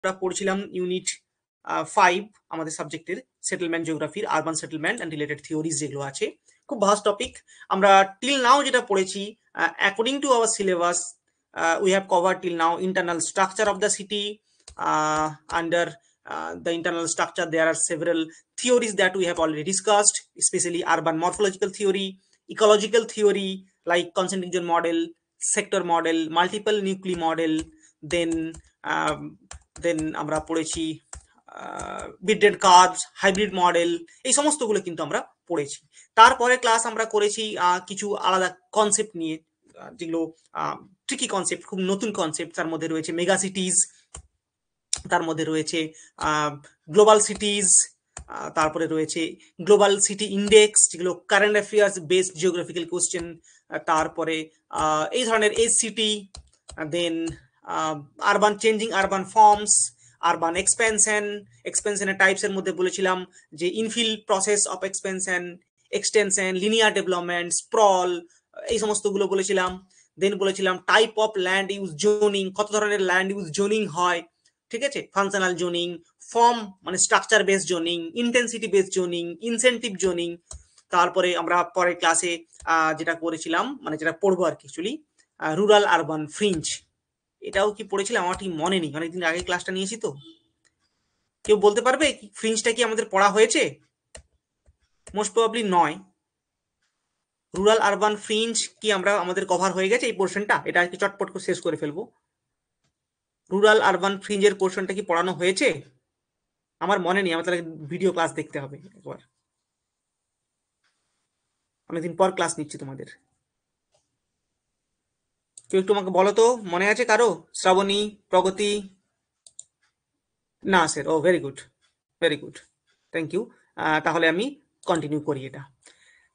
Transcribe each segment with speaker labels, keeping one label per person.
Speaker 1: আমরা পড়ছিলাম ইউনিট 5 আমাদের সাবজেক্টের সেটেলমেন্ট জিওগ্রাফির urban settlement and related theories যেগুলো আছে, খুব ভাস্ট টপিক। আমরা টিল নাও যেটা পড়েছি, according to our syllabus, we have covered till now internal structure of the city. Under the internal structure there are several theories that we have already discussed, especially urban morphological theory, ecological theory like concentric zone model, sector model, multiple nuclei model, then আমরা পড়েছি bitrate curves, hybrid model, এই সমস্তগুলো কিন্তু আমরা পড়েছি। তারপরে class আমরা করেছি কিছু আলাদা কনসেপ্ট নিয়ে, যেগুলো ট্রিকি কনসেপ্ট, খুব নতুন কনসেপ্ট। তার মধ্যে রয়েছে মেগা সিটিজ, তার মধ্যে রয়েছে গ্লোবাল সিটিজ, তারপরে রয়েছে গ্লোবাল সিটি ইন্ডেক্স, যেগুলো current affairs based geographical question, তারপরে এই ধরনের S city, then urban changing urban forms, urban এক্সপেনশনের টাইপসের মধ্যে বলেছিলাম যে infill process of extension, linear development, sprawl, এই সমস্তগুলো বলেছিলাম। দেন বলেছিলাম type of land use zoning, কত ধরনের ল্যান্ড ইউজ জোনিং হয়, ঠিক আছে, ফাংশনাল জোনিং, ফর্ম মানে structure based zoning, intensity based zoning, incentive zoning. তারপরে আমরা পরের ক্লাসে যেটা করেছিলাম, মানে যেটা পড়বো আর কি অ্যাকচুয়ালি, রুরাল আরবান ফ্রিঞ্জ। এটাও কি পড়েছিলাম আমার ঠিক মনে নেই, অনেকদিন আগে ক্লাসটা নিয়েছি তো। কেউ বলতে পারবে ফ্রিঞ্জটা কি আমাদের পড়া হয়েছে? মোস্ট প্রবাবলি নয়। রুরাল আরবান ফ্রিঞ্জ কি আমাদের কভার হয়ে গেছে এই পোর্শনটা? এটা আর কি চটপট করে শেষ করে ফেলবো। রুরাল আরবান ফ্রিঞ্জের পোর্শনটা কি পড়ানো হয়েছে? আমার মনে নেই, আমার তাহলে ভিডিও ক্লাস দেখতে হবে একবার। অনেকদিন পর ক্লাস নিচ্ছি তোমাদের। কেউ একটু আমাকে বলো তো, মনে আছে কারো? শ্রাবণী, প্রগতি? না sir, oh very good, very good, thank you. তাহলে আমি কন্টিনিউ করি এটা।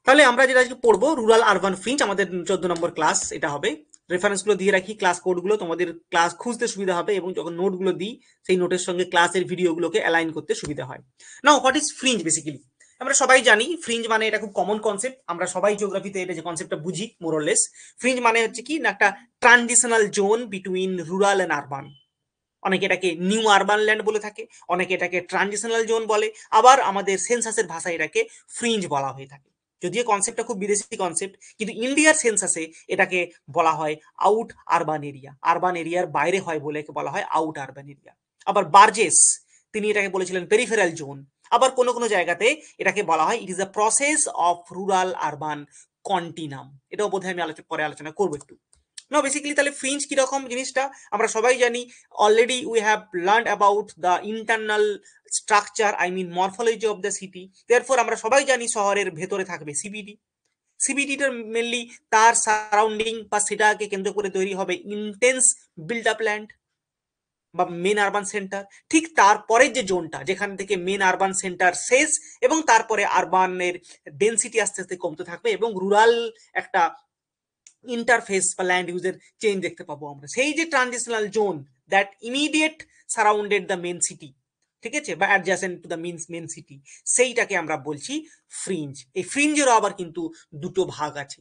Speaker 1: তাহলে আমরা যেটা আজকে পড়বো রুরাল আরবান ফ্রিঞ্জ, আমাদের 14 নম্বর ক্লাস এটা হবে। রেফারেন্সগুলো দিয়ে রাখি, ক্লাস কোডগুলো, তোমাদের ক্লাস খুঁজতে সুবিধা হবে এবং যখন নোটগুলো দিই সেই নোটের সঙ্গে ক্লাসের ভিডিওগুলোকে অ্যালাইন করতে সুবিধা হয়। Now what is fringe basically? আমরা সবাই জানি ফ্রিঞ্জ মানে, এটা খুব কমন কনসেপ্ট, আমরা সবাই জিওগ্রাফিতে এটা যে কনসেপ্টটা বুঝি মোরলেস। ফ্রিঞ্জ মানে হচ্ছে কি না, একটা transitional zone between rural and urban. অনেকে এটাকে নিউ আরবান ল্যান্ড বলে থাকে, অনেকে এটাকে ট্রানজিশনাল জোন বলে, আবার আমাদের সেন্সাসের ভাষায় এটাকে ফ্রিঞ্জ বলা হয়ে থাকে। যদিও কনসেপ্টটা খুব বিদেশি কনসেপ্ট, কিন্তু ইন্ডিয়ার সেন্সাসে এটাকে বলা হয় আউট আরবান এরিয়া। আরবান এরিয়ার বাইরে হয় বলে একে বলা হয় আউট আরবান এরিয়া। আবার বার্জেস তিনি এটাকে বলেছিলেন পেরিফেরাল জোন। আবার কোনো কোনো জায়গাতে এটাকে বলা হয় it is a process of rural urban continuum. এটাও বোধহয় আমি পরে আলোচনা করবো একটু। না বেসিক্যালি তাহলে ফ্রিঞ্জ কিরকম জিনিসটা আমরা সবাই জানি। Already we have learned about the internal structure, I mean morphology of the city. Therefore আমরা সবাই জানি শহরের ভেতরে থাকবে সিবিডি। সিবিডিটার মেনলি তার সারাউন্ডিং বা সেটাকে কেন্দ্র করে তৈরি হবে ইন্টেন্স বিল্ড আপ ল্যান্ড বা মেন আরবান সেন্টার। ঠিক তারপরের যে জোনটা, যেখান থেকে মেন আরবান সেন্টার শেষ এবং তারপরে আরবানের ডেন্সিটি আস্তে আস্তে কমতে থাকবে এবং রুরাল একটা ইন্টারফেস বা ল্যান্ড ইউজের চেঞ্জ দেখতে পাবো আমরা। সেই যে transitional zone that immediate surrounded the main city, ঠিক আছে, বা adjacent to the main city, সেইটাকে আমরা বলছি ফ্রিঞ্জ। এই ফ্রিঞ্জেরও আবার কিন্তু দুটো ভাগ আছে।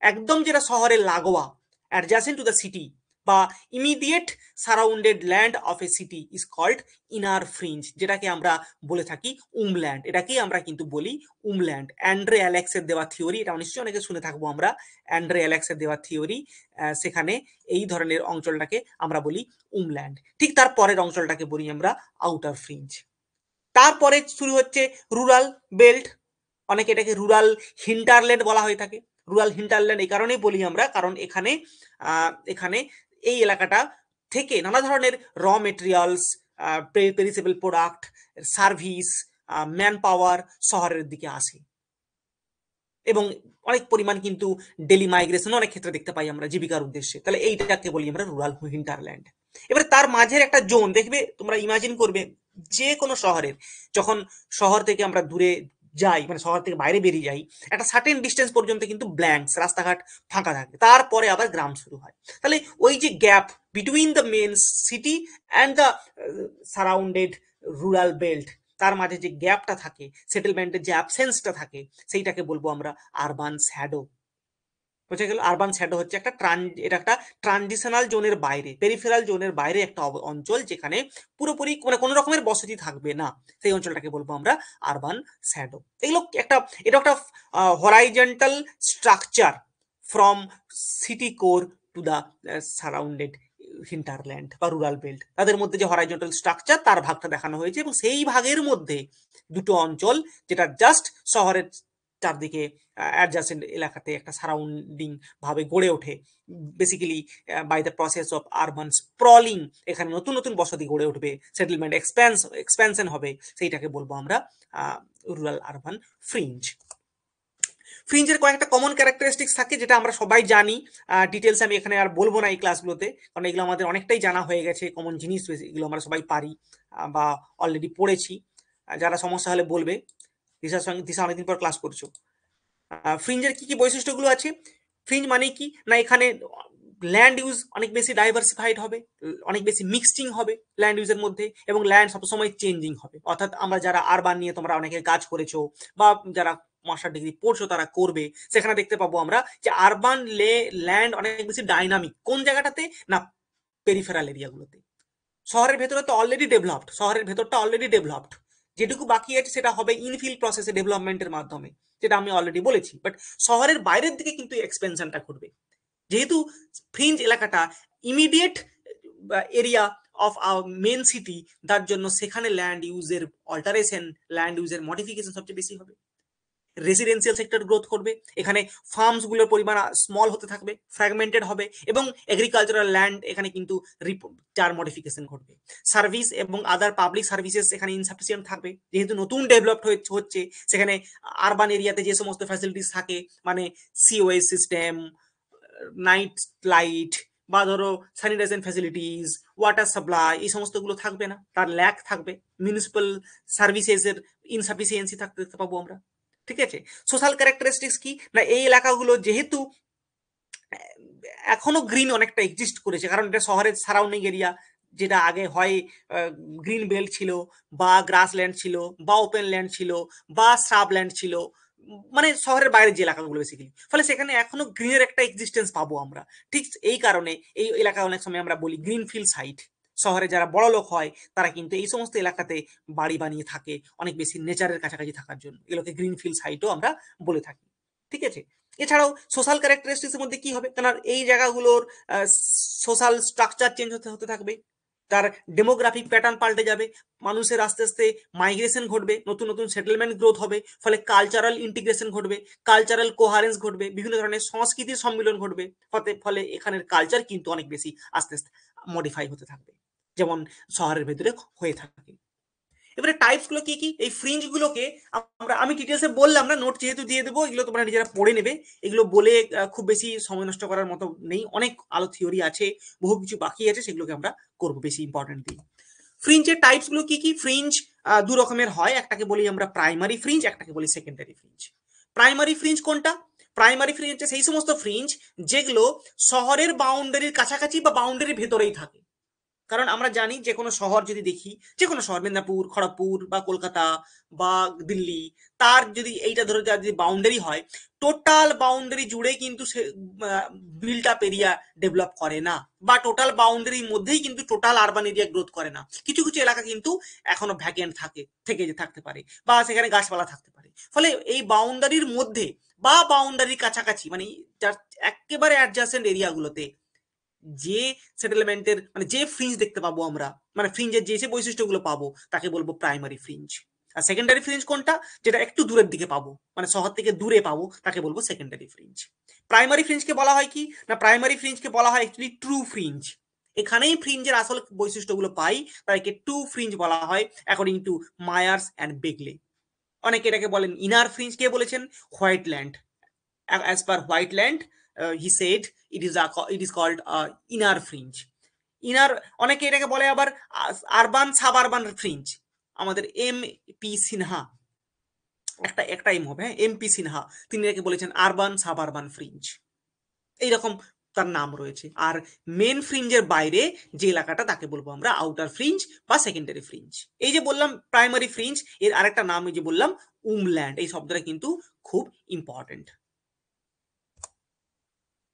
Speaker 1: একদম যেটা শহরের লাগোয়া, অ্যাডজাসেন্ট টু দ্য সিটি বা immediate surrounded land of a city is called inner fringe, যেটাকে আমরা বলে থাকি উমল্যান্ড। এটাকেই আমরা কিন্তু বলি উমল্যান্ড। অ্যান্ড্রে অ্যালেক্সের দেওয়া থিওরি, এটা নিশ্চয়ই অনেকে শুনে থাকবো আমরা, অ্যান্ড্রে অ্যালেক্সের দেওয়া থিওরি। সেখানে এই ধরনের অঞ্চলটাকে আমরা বলি উমল্যান্ড। ঠিক তার পরের অঞ্চলটাকে বলি আমরা আউটার ফ্রিঞ্জ। তারপরে শুরু হচ্ছে রুরাল বেল্ট, অনেকে এটাকে রুরাল হিন্টারল্যান্ড বলা হয়ে থাকে। রুরাল হিন্টারল্যান্ড এই কারণেই বলি আমরা, কারণ এখানে এখানে এই এলাকাটা থেকে নানা ধরনের raw materials, perishable product, service, man power শহরের দিকে আসে এবং অনেক পরিমাণ কিন্তু ডেলি মাইগ্রেশন অনেক ক্ষেত্রে দেখতে পাই আমরা জীবিকার উদ্দেশ্যে। তাহলে এইটাকে বলি আমরা রুরাল হিন্টারল্যান্ড। এবারে তার মাঝের একটা জোন দেখবে, তোমরা ইমাজিন করবে যে কোনো শহরের, যখন শহর থেকে আমরা দূরে যাই, মানে শহর থেকে বাইরে বেরিয়ে যাই, একটা সার্টেন ডিস্টেন্স পর্যন্ত কিন্তু ব্ল্যাঙ্কস, রাস্তাঘাট ফাঁকা থাকে, তারপরে আবার গ্রাম শুরু হয়। তাহলে ওই যে gap between the main city and the surrounded rural belt, তার মাঝে যে গ্যাপটা থাকে, সেটেলমেন্টের যে অ্যাবসেন্সটা থাকে, সেইটাকে বলবো আমরা আরবান শ্যাডো। বোঝা গেল। আরবান শ্যাডো হচ্ছে এটা একটা ট্রানজিশনাল জোনের বাইরে, পেরিফেরাল জোনের বাইরে একটা অঞ্চল যেখানে পুরোপুরি কোনো রকমের বসতি থাকবে না, সেই অঞ্চলটাকে বলবো আমরা আরবান শ্যাডো। এটা একটা horizontal structure from city core to the surrounded hinterland বা রুরাল বেল্ট, তাদের মধ্যে যে হরাইজন্টাল স্ট্রাকচার তার ভাগটা দেখানো হয়েছে, এবং সেই ভাগের মধ্যে দুটো অঞ্চল যেটা জাস্ট শহরের চারদিকে অ্যাডজাসেন্ট এলাকাতে একটা সারাউন্ডিং ভাবে গড়ে ওঠে, basically by the process of urban sprawling, এখানে নতুন নতুন বসতি গড়ে উঠবে, সেটেলমেন্ট এক্সপ্যানশন হবে, সেইটাকে বলবো আমরা রুরাল আরবান ফ্রিঞ্জ। ফ্রিঞ্জের কয়েকটা কমন ক্যারেক্টারিস্টিক্স থাকে যেটা আমরা সবাই জানি, ডিটেলস আমি এখানে আর বলবো না এই ক্লাসগুলোতে, কারণ এগুলো আমাদের অনেকটাই জানা হয়ে গেছে, কমন জিনিস এগুলো আমরা সবাই পারি বা অলরেডি পড়েছি। যারা সমস্যা হলে বলবে, দিশা অনেকদিন পর ক্লাস করছো। ফ্রিঞ্জের কি কি বৈশিষ্ট্যগুলো আছে? ফ্রিঞ্জ মানে কি না, এখানে ল্যান্ড ইউজ অনেক বেশি ডাইভার্সিফাইড হবে, অনেক বেশি মিক্সিং হবে ল্যান্ড ইউজের মধ্যে, এবং ল্যান্ড সবসময় চেঞ্জিং হবে। অর্থাৎ আমরা যারা আরবান নিয়ে তোমরা অনেকে কাজ করেছো বা যারা মাস্টার ডিগ্রি পড়ছো তারা করবে, সেখানে দেখতে পাবো আমরা যে আরবান ল্যান্ড অনেক বেশি ডাইনামিক। কোন জায়গাটাতে না, পেরিফেরাল এরিয়াগুলোতে। শহরের ভেতরে তো অলরেডি ডেভেলপড, শহরের ভেতরটা অলরেডি ডেভেলপড, যেটুকু বাকি আছে সেটা হবে ইনফিল প্রসেসে ডেভেলপমেন্টের মাধ্যমে, যেটা আমি অলরেডি বলেছি। বাট শহরের বাইরের দিকে কিন্তু এক্সপেনশনটা ঘটবে, যেহেতু ফ্রিঞ্জ এলাকাটা immediate area of main city, তার জন্য সেখানে ল্যান্ড ইউজের অল্টারেশন, ল্যান্ড ইউজের মডিফিকেশন সবচেয়ে বেশি হবে। রেসিডেন্সিয়াল সেক্টর গ্রোথ করবে, এখানে ফার্মস গুলোর পরিমাণ স্মল হতে থাকবে, ফ্র্যাগমেন্টেড হবে, এবং এগ্রিকালচারাল ল্যান্ড এখানে কিন্তু যার মডিফিকেশন ঘটবে। সার্ভিস এবং আদার পাবলিক সার্ভিসেস এখানে ইনসাফিসিয়েন্ট থাকবে, যেহেতু নতুন ডেভেলপড হচ্ছে সেখানে। আরবান এরিয়াতে যে সমস্ত ফ্যাসিলিটিস থাকে, মানে সিওএস সিস্টেম, নাইট লাইট, বা ধরো স্যানিটাইজেশন ফ্যাসিলিটিস, ওয়াটার সাপ্লাই, এই সমস্তগুলো থাকবে না, তার ল্যাক থাকবে। মিউনিসিপাল সার্ভিসেসের ইনসাফিসিয়েন্সি থাকতে দেখতে পাবো আমরা। ঠিক আছে। সোশ্যাল ক্যারেক্টারিস্টিক্স কি না, এই এলাকাগুলো যেহেতু এখনো গ্রিন অনেকটা এক্সিস্ট করেছে, কারণ এটা শহরের সারাউন্ডিং এরিয়া, যেটা আগে হয় গ্রিন বেল্ট ছিল, বা গ্রাস ল্যান্ড ছিল, বা ওপেন ল্যান্ড ছিল, বা সাব ল্যান্ড ছিল, মানে শহরের বাইরের যে এলাকাগুলো বেসিক্যালি, ফলে সেখানে এখনো গ্রিনের একটা এক্সিস্টেন্স পাবো আমরা। ঠিক এই কারণে এই এলাকা অনেক সময় আমরা বলি গ্রিনফিল্ড সাইট। শহরে যারা বড় লোক হয় তারা কিন্তু এই সমস্ত এলাকাতে বাড়ি বানিয়ে থাকে, অনেক বেশি নেচারের কাছাকাছি থাকার জন্য, এগুলোকে গ্রিনফিল্ড সাইটও আমরা বলে থাকি। ঠিক আছে। এছাড়াও সোশ্যাল ক্যারেক্টারিস্টিক্সের মধ্যে কি হবে, কারণ এই জায়গাগুলোর সোশ্যাল স্ট্রাকচার চেঞ্জ হতে হতে থাকবে, তার ডেমোগ্রাফিক প্যাটার্ন পাল্টে যাবে, মানুষের আস্তে আস্তে মাইগ্রেশন ঘটবে, নতুন নতুন সেটেলমেন্ট গ্রোথ হবে, ফলে কালচারাল ইন্টিগ্রেশন ঘটবে, কালচারাল কোহারেন্স ঘটবে, বিভিন্ন ধরনের সংস্কৃতির সম্মিলন ঘটবে, ফলে এখানের কালচার কিন্তু অনেক বেশি আস্তে আস্তে মডিফাই হতে থাকবে, যেমন শহরের ভেতরে হয়ে থাকে। এবারে টাইপস গুলো কি কি, এই ফ্রিঞ্জ গুলোকে আমি ডিটেলসে বললাম না, নোট যেহেতু দিয়ে দেবো, এগুলো তোমরা নিজেরা পড়ে নেবে। এগুলো বলে খুব বেশি সময় নষ্ট করার মতো নেই, অনেক আলো থিওরি আছে, বহু কিছু বাকি আছে, সেগুলোকে আমরা করবো বেশি ইম্পর্টেন্ট দিই। ফ্রিঞ্জের টাইপস গুলো কি কি? ফ্রিঞ্জ দু রকমের হয়, একটাকে বলি আমরা প্রাইমারি ফ্রিঞ্জ, একটাকে বলি সেকেন্ডারি ফ্রিঞ্জ। প্রাইমারি ফ্রিঞ্জ কোনটা? প্রাইমারি ফ্রিঞ্জ হচ্ছে সেই সমস্ত ফ্রিঞ্জ যেগুলো শহরের বাউন্ডারির কাছাকাছি বা বাউন্ডারির ভেতরেই থাকে। কারণ আমরা জানি যে কোনো শহর যদি দেখি, যে কোনো শহর, মেদিনীপুর, খড়গপুর বা কলকাতা বা দিল্লি, তার যদি এইটা ধরে যদি বাউন্ডারি হয়, টোটাল বাউন্ডারি জুড়ে কিন্তু সে বিল্ট আপ এরিয়া ডেভেলপ করে না, বা টোটাল বাউন্ডারির মধ্যেই কিন্তু টোটাল আরবান এরিয়া গ্রোথ করে না। কিছু কিছু এলাকা কিন্তু এখনো ভ্যাকেন্ট থাকতে পারে, বা সেখানে গাছপালা থাকতে পারে। ফলে এই বাউন্ডারির মধ্যে বা বাউন্ডারির কাছাকাছি, মানে যার একেবারে অ্যাডজাসেন্ট এরিয়াগুলোতে যে সেটেলমেন্টের মানে যে ফ্রিঞ্জ দেখতে পাবো আমরা, মানে ফ্রিঞ্জের যে বৈশিষ্ট্যগুলো পাবো, তাকে বলবো প্রাইমারি ফ্রিঞ্জ। আর সেকেন্ডারি ফ্রিঞ্জ কোনটা? যেটা একটু দূরের দিকে পাবো, মানে শহর থেকে দূরে পাবো, তাকে বলবো সেকেন্ডারি ফ্রিঞ্জ। প্রাইমারি ফ্রিঞ্জকে বলা হয় কি না, প্রাইমারি ফ্রিঞ্জকে বলা হয় অ্যাকচুয়ালি ট্রু ফ্রিঞ্জ। এখানেই ফ্রিঞ্জের আসল বৈশিষ্ট্যগুলো পাই, তাইকে ট্রু ফ্রিঞ্জ বলা হয় অ্যাকর্ডিং টু মায়ার্স অ্যান্ড বেগলে। অনেকে এটাকে বলেন ইনার ফ্রিঞ্জ, কে বলেছেন? হোয়াইটল্যান্ড। as per Whiteland, he said it is called inner fringe. Inner, অনেকে এটাকে বলে আবার আরবান সাব আরবান ফ্রিঞ্জ। আমাদের MP সিনহা, একটা এম হবে, হ্যাঁ, MP সিনহা, তিনি এটাকে বলেছেন আরবান সাব আরবান ফ্রিঞ্জ, এইরকম তার নাম রয়েছে। আর মেন ফ্রিঞ্জের বাইরে যে এলাকাটা, তাকে বলবো আমরা আউটার ফ্রিঞ্জ বা সেকেন্ডারি ফ্রিঞ্জ। এই যে বললাম প্রাইমারি ফ্রিঞ্জ, এর আরেকটা নাম এই যে বললাম উমল্যান্ড, এই শব্দটা কিন্তু খুব ইম্পর্টেন্ট।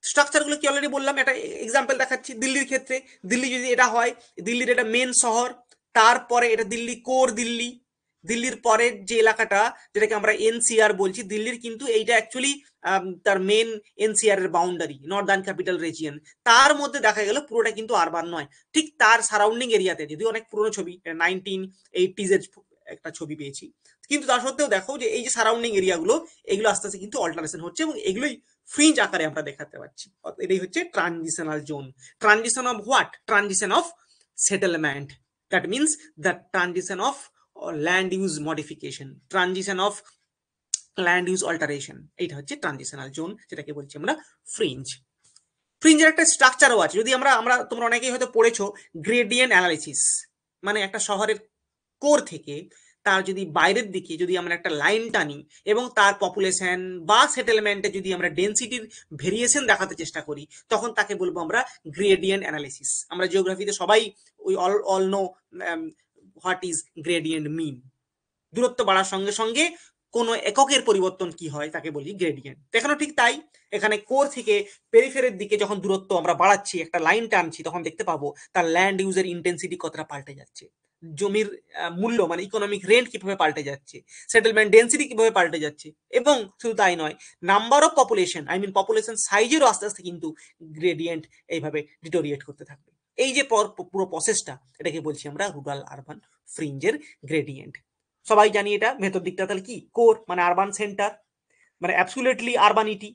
Speaker 1: স্ট্রাকচারগুলো কি অলরেডি বললাম, একটা এক্সাম্পল দেখাচ্ছি। দিল্লির ক্ষেত্রে, দিল্লি যদি এটা হয়, দিল্লির এটা মেন শহর, তারপরে এটা দিল্লি কোর দিল্লি, দিল্লির পরের যে এলাকাটা যেটাকে আমরা এনসিআর বলছি, দিল্লির কিন্তু এইটা অ্যাকচুয়ালি তার মেন এনসিআর এর বাউন্ডারি, নর্দার্ন ক্যাপিটাল রিজিয়ন। তার মধ্যে দেখা গেল পুরোটা কিন্তু আরবান নয়, ঠিক তার সারাউন্ডিং এরিয়াতে, যদিও অনেক পুরনো ছবি, 1980s এর একটা ছবি পেয়েছি, কিন্তু তা সত্ত্বেও দেখো যে এই যে সারাউন্ডিং এরিয়াগুলো, এগুলো আস্তে আস্তে কিন্তু অল্টারেশন হচ্ছে এবং এগুলোই ফ্রিঞ্জ আকারে আমরা দেখাতে পাচ্ছি। এটাই হচ্ছে transitional zone. Transition of what? Transition of settlement, that means the transition of land use modification, transition of land use alteration, এইটা হচ্ছে ট্রানজিশনাল জোন, যেটাকে বলছি আমরা ফ্রিঞ্জ। ফ্রিঞ্জের একটা স্ট্রাকচারও আছে, যদি আমরা আমরা তোমরা অনেকেই হয়তো পড়েছো গ্রেডিয়েন্ট অ্যানালিসিস, মানে একটা শহরের কোর থেকে তার যদি বাইরের দিকে যদি আমরা একটা লাইন টানি এবং তার পপুলেশন বা সেটেলমেন্টে যদি আমরা ডেন্সিটির ভেরিয়েশন দেখাতে চেষ্টা করি, তখন তাকে বলবো আমরা গ্রেডিয়েন্ট অ্যানালিসিস। আমরা জিওগ্রাফিতে সবাই ওই all know what is gradient mean, দূরত্ব বাড়ার সঙ্গে সঙ্গে কোনো এককের পরিবর্তন কি হয় তাকে বলি গ্রেডিয়েন্ট। এখানেও ঠিক তাই, এখানে কোর থেকে পেরিফেরের দিকে যখন দূরত্ব আমরা বাড়াচ্ছি, একটা লাইন টানছি, তখন দেখতে পাবো তার ল্যান্ড ইউজের ইন্টেন্সিটি কতটা পাল্টে যাচ্ছে, জমির মূল্য মানে ইকোনমিক রেন্ট কিভাবে পাল্টে যাচ্ছে, সেটেলমেন্ট ডেন্সিটি কিভাবে পাল্টে যাচ্ছে, এবং শুধু তাই নয়, number of population, I mean population সাইজেরও আস্তে আস্তে কিন্তু গ্রেডিয়েন্ট এইভাবে ডিটোরিয়েট করতে থাকবে। এই যে পুরো প্রসেসটা, এটাকে বলছি আমরা রুরাল আরবান ফ্রিঞ্জের গ্রেডিয়েন্ট। সবাই জানি এটা ভেতর দিকটা তাহলে কি কোর মানে আরবান সেন্টার, মানে অ্যাবসুলেটলি আরবানিটি,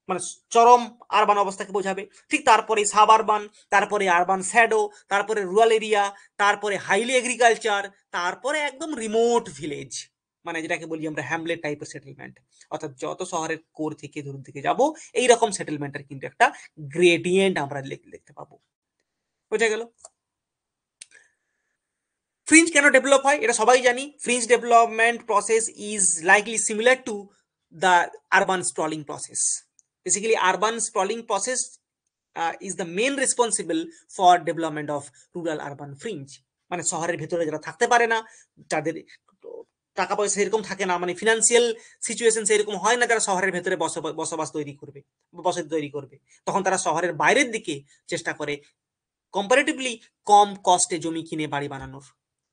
Speaker 1: মানে চরম আরবান অবস্থাকে বোঝাবে। ঠিক তারপরে সাব আরবান, তারপরে আরবান শ্যাডো, তারপরে রুরাল এরিয়া, তারপরে হাইলি এগ্রিকালচার, তারপরে একদম রিমোট ভিলেজ, মানে যেটাকে বলি আমরা হ্যামলেট টাইপের সেটেলমেন্ট। অর্থাৎ যত শহরের কোর থেকে দূর দিকে যাব, এইরকম সেটেলমেন্টের কিন্তু একটা গ্রেডিয়েন্ট আমরা দেখতে পাবো। বোঝা গেল? ফ্রিঞ্জ কেন ডেভেলপ হয় এটা সবাই জানি। Fringe development process is likely similar to the urban sprawling process. Basically urban sprawling process is the main responsible for development of rural urban fringe, মানে শহরের ভেতরে যারা থাকতে পারে না, যাদের টাকা পয়সা সেরকম থাকে না, মানে ফিনান্সিয়াল সিচুয়েশন সেরকম হয় না, যারা শহরের ভেতরে বসবাস তৈরি করবে, বসতি তৈরি করবে, তখন তারা শহরের বাইরের দিকে চেষ্টা করে কম্পারেটিভলি কম কস্টে জমি কিনে বাড়ি বানানোর।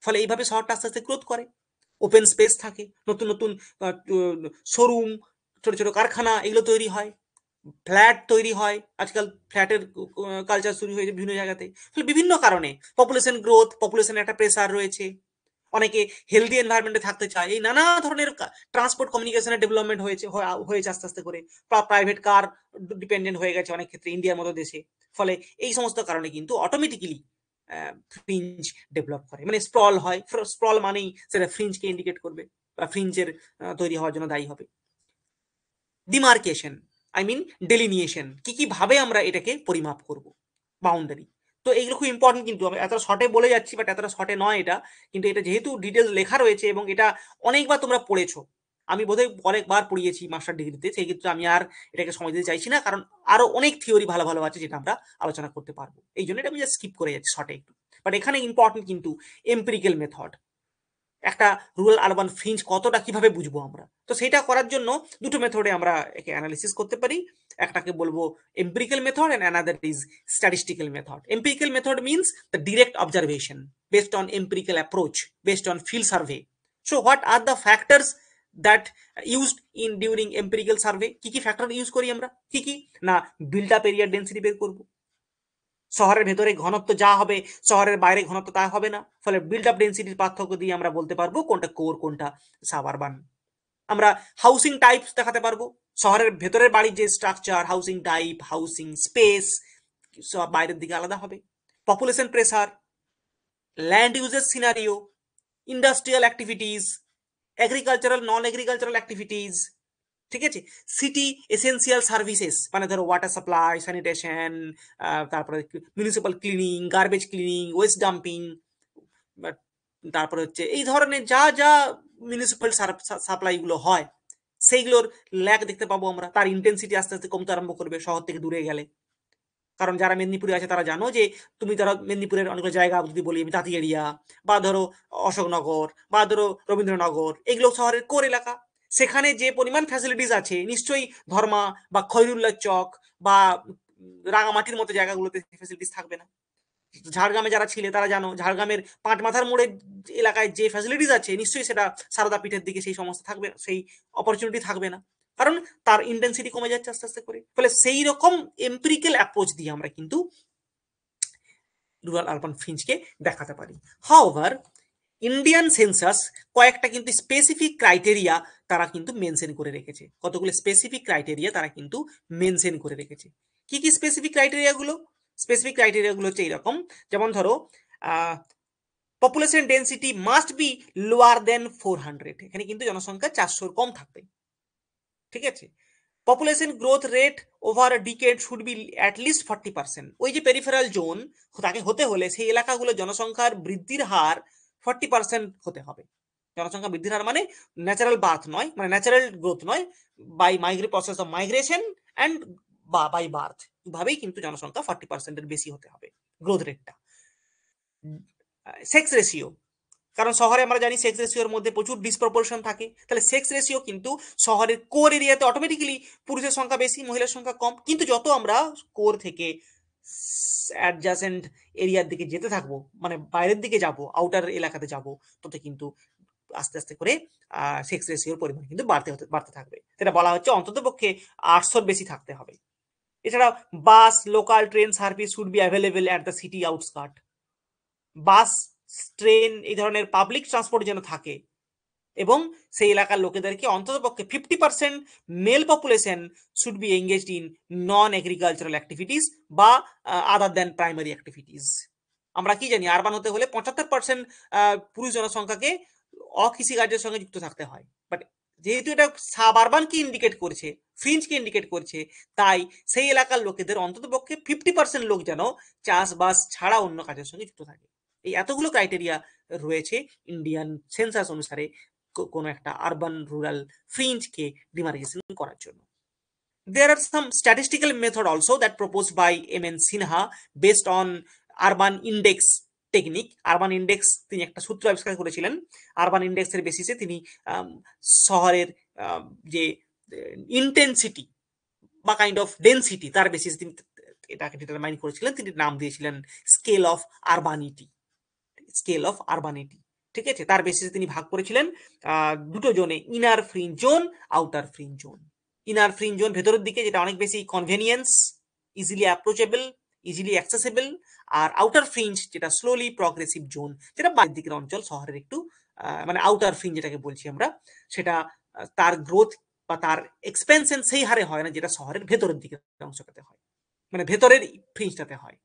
Speaker 1: ফলে এইভাবে শহরটা আস্তে আস্তে গ্রোথ করে, ওপেন স্পেস থাকে, নতুন নতুন শোরুম, ছোট ছোট কারখানা এগুলো তৈরি হয়, ফ্ল্যাট তৈরি হয়, আজকাল ফ্ল্যাটের কালচার শুরু হয়েছে বিভিন্ন জায়গাতে। ফলে বিভিন্ন কারণে পপুলেশন গ্রোথ, পপুলেশনের একটা প্রেসার রয়েছে, অনেকে হেলদি এনভায়রনমেন্টে থাকতে চায়, এই নানা ধরনের ট্রান্সপোর্ট কমিউনিকেশনের ডেভেলপমেন্ট হয়েছে আস্তে আস্তে করে, প্রাইভেট কার ডিপেন্ডেন্ট হয়ে গেছে অনেক ক্ষেত্রে ইন্ডিয়ার মতো দেশে। ফলে এই সমস্ত কারণে কিন্তু অটোমেটিক্যালি ফ্রিঞ্জ ডেভেলপ করে, মানে স্প্রল হয়। স্প্রল মানেই সেটা ফ্রিঞ্জকে ইন্ডিকেট করবে বা ফ্রিঞ্জের তৈরি হওয়ার জন্য দায়ী হবে। ডিমার্কেশন, আই মিন ডেলিনিয়েশন, কি কি ভাবে আমরা এটাকে পরিমাপ করব, বাউন্ডারি। তো এইগুলো খুব ইম্পর্টেন্ট, কিন্তু আমি এতটা শর্টে বলে যাচ্ছি, বাট এতটা শর্টে নয় এটা, কিন্তু এটা যেহেতু ডিটেলস লেখা রয়েছে এবং এটা অনেকবার তোমরা পড়েছো, আমি বোধহয় অনেকবার পড়িয়েছি মাস্টার ডিগ্রিতে, সেই ক্ষেত্রে আমি আর এটাকে সময় দিতে চাইছি না, কারণ আরো অনেক থিওরি ভালো ভালো আছে যেটা আমরা আলোচনা করতে পারবো, এই জন্য এটা আমি জাস্ট স্কিপ করে যাচ্ছি শর্টে একটু। বাট এখানে ইম্পর্টেন্ট কিন্তু এম্পিরিক্যাল মেথড, একটা রুরাল আরবান ফ্রিঞ্জ কতটা কিভাবে বুঝবো আমরা। তো সেটা করার জন্য দুটো মেথডে আমরা একে অ্যানালিসিস করতে পারি, একটাকে বলবো empirical method and another is statistical method. Empirical method means the direct observation based on empirical approach, based on field survey. So what are the factors that used in during empirical survey? কি কি factor use করি আমরা? কি কি না, build up area density বের করবো, শহরের ভেতরে ঘনত্ব যা হবে শহরের বাইরে ঘনত্ব তা হবে না, ফলে বিল্ড আপ ডেন্সিটির পার্থক্য দিয়ে আমরা বলতে পারবো কোনটা কোর কোনটা সাবারবান। আমরা হাউসিং টাইপস দেখাতে পারবো, শহরের ভেতরের বাড়ির যে structure, housing type, housing space সব বাইরের দিকে আলাদা হবে। পপুলেশন প্রেসার, ল্যান্ড ইউজের সিনারিও, ইন্ডাস্ট্রিয়াল অ্যাক্টিভিটিস, এগ্রিকালচারাল নন এগ্রিকালচারাল অ্যাক্টিভিটিস, ঠিক আছে, সিটি এসেন্সিয়াল সার্ভিসেস, মানে ধরো ওয়াটার সাপ্লাই, স্যানিটেশন, তারপরে municipal cleaning, garbage cleaning, West dumping, তারপরে হচ্ছে এই ধরনের যা যা মিউনিসিপাল সাপ্লাই গুলো হয়, সেইগুলোর ল্যাক দেখতে পাবো আমরা। তার ইন্টেন্সিটি আস্তে আস্তে কমতে আরম্ভ করবে শহর থেকে দূরে গেলে, কারণ যারা মেদিনীপুরে আছে তারা জানো যে তুমি ধরো মেদিনীপুরের অনেকগুলো জায়গা যদি বলি আমি, তাঁতি এরিয়া বা ধরো অশোকনগর বা ধরো রবীন্দ্রনগর, এগুলো শহরের কোর এলাকা, সেখানে যে পরিমাণ ফ্যাসিলিটিস আছে নিশ্চয়ই ধর্মা বা খৈরুল্লাহ চক বা রাঙামাটির মতো জায়গাগুলোতে ফ্যাসিলিটিস থাকবে না। ঝাড়গ্রামে যারা ছিলে তারা জানো, ঝাড়গ্রামের পাঁচমাথার মোড়ের এলাকায় যে ফ্যাসিলিটিস আছে নিশ্চয়ই সেটা সারদা পিঠের দিকে সেই সমস্ত থাকবে, সেই অপরচুনিটি থাকবে না, কারণ তার ইন্টেন্সিটি কমে যাচ্ছে আস্তে আস্তে করে। ফলে সেই রকম এম্পিরিক্যাল অ্যাপ্রোচ দিয়ে আমরা কিন্তু রুরাল আরবান ফ্রিঞ্জকে দেখাতে পারি। হাউএভার ইন্ডিয়ান সেন্সাস কয়েকটা কিন্তু স্পেসিফিক ক্রাইটেরিয়া তারা কিন্তু মেনশন করে রেখেছে, কতগুলো স্পেসিফিক ক্রাইটেরিয়া তারা কিন্তু মেনশন করে রেখেছে। কি কি স্পেসিফিক ক্রাইটেরিয়াগুলো? স্পেসিফিক ক্রাইটেরিয়াগুলো হচ্ছে এইরকম, যেমন ধরো population density must be lower than 400, এখানে কিন্তু জনসংখ্যা 400-র কম থাকবে, ঠিক আছে। Population growth rate over decade should be at least 40%, ওই যে পেরিফেরাল জোন তাকে হতে হলে সেই এলাকাগুলো জনসংখ্যার বৃদ্ধির হার 40% হতে হবে। জনসংখ্যা বৃদ্ধির হার মানে ন্যাচারাল বার্থ নয়, মানে ন্যাচারাল গ্রোথ নয়, by process of migration and by birth, এভাবেই কিন্তু জনসংখ্যা 40%-এর বেশি হতে হবে গ্রোথ রেটটা। সেক্স রেশিও, কারণ শহরে আমরা জানি সেক্স রেশিওর মধ্যে প্রচুর ডিসপ্রপোর্শন থাকে, তাহলে সেক্স রেশিও কিন্তু শহরের কোর এরিয়াতে অটোমেটিক্যালি পুরুষের সংখ্যা বেশি, মহিলার সংখ্যা কম, কিন্তু যত আমরা কোর থেকে অ্যাডজাসেন্ট এরিয়ার দিকে যেতে থাকবো, মানে বাইরের দিকে যাব, আউটার এলাকাতে যাব, তত কিন্তু আস্তে আস্তে করে সেক্স রেশিওর পরিমাণ কিন্তু বাড়তে থাকবে। সেটা বলা হচ্ছে অন্তত পক্ষে 800-র বেশি থাকতে হবে। এছাড়া bus, local train service should be available at the city outskirt, bus, train, এই ধরনের পাবলিক ট্রান্সপোর্ট যেন থাকে, এবং সেই এলাকার লোকেদেরকে অন্ততপক্ষে 50% male population should be engaged in non agricultural activities বা আদার দ্যান প্রাইমারি অ্যাক্টিভিটিস। আমরা কি জানি, আরবান হতে হলে 75% পুরুষ জনসংখ্যাকে অকৃষিকার্যের সঙ্গে যুক্ত থাকতে হয়, বাট যেহেতু এটা সাব আরবানকে ইন্ডিকেট করছে, ফ্রিঞ্জকে ইন্ডিকেট করছে, তাই সেই এলাকার লোকেদের অন্ততপক্ষে 50% লোক যেন চাষবাস ছাড়া অন্য কাজের সঙ্গে যুক্ত থাকে। এই এতগুলো ক্রাইটেরিয়া রয়েছে ইন্ডিয়ান সেন্সাস অনুসারে কোনো একটা আরবান রুরাল ফ্রিঞ্জকে ডিমার্কেশন করার জন্য। There are some statistical method also that proposed by M.N. Sinha based on urban index technique. Urban index তিনি একটা সূত্র আবিষ্কার করেছিলেন, আরবান ইন্ডেক্সের বেসিসে তিনি শহরের যে ইন্টেন্সিটি বা কাইন্ড অফ ডেন্সিটি তার বেসিসে তিনি এটাকে ডিটারমাইন করেছিলেন, তিনি নাম দিয়েছিলেন scale of urbanity, scale of urbanity, ঠিক আছে। তার বেসিসে তিনি ভাগ করেছিলেন দুটো জোনে, inner fringe zone, outer fringe zone. Inner fringe zone ভেতরের দিকে, যেটা অনেক বেশি convenience, easily approachable, easily accessible, আর আউটার ফ্রিঞ্জ যেটা স্লোলি প্রগ্রেসিভ জোন, যেটা বাইরের দিকের অঞ্চল, শহরের একটু মানে আউটার ফ্রিঞ্জ যেটাকে বলছি আমরা, সেটা তার গ্রোথ বা তার এক্সপেনশন সেই হারে হয় না যেটা শহরের ভেতরের দিকের অংশটাতে হয়, মানে ভেতরের ফ্রিঞ্জটাতে হয়।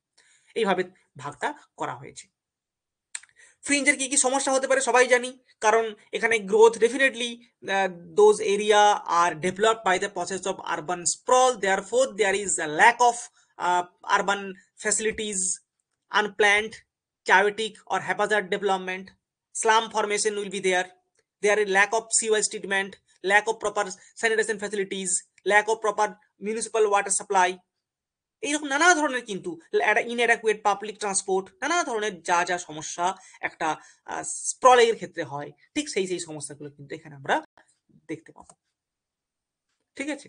Speaker 1: এইভাবে ভাগটা করা হয়েছে। ফ্রিঞ্জের কি কি সমস্যা হতে পারে সবাই জানি, কারণ এখানে growth definitely those area are developed by the process of urban sprawl, therefore there is a lack of urban facilities, unplanned, chaotic or haphazard development, slum formation will be there, there is lack of sewage treatment, lack of proper sanitation facilities, lack of proper municipal water supply, এইরকম নানা ধরনের কিন্তু ইনঅ্যাডাকুয়েট public transport, নানা ধরনের যা যা সমস্যা একটা স্প্রলের ক্ষেত্রে হয়, ঠিক সেই সেই সমস্যাগুলো কিন্তু এখানে আমরা দেখতে পাবো, ঠিক আছে।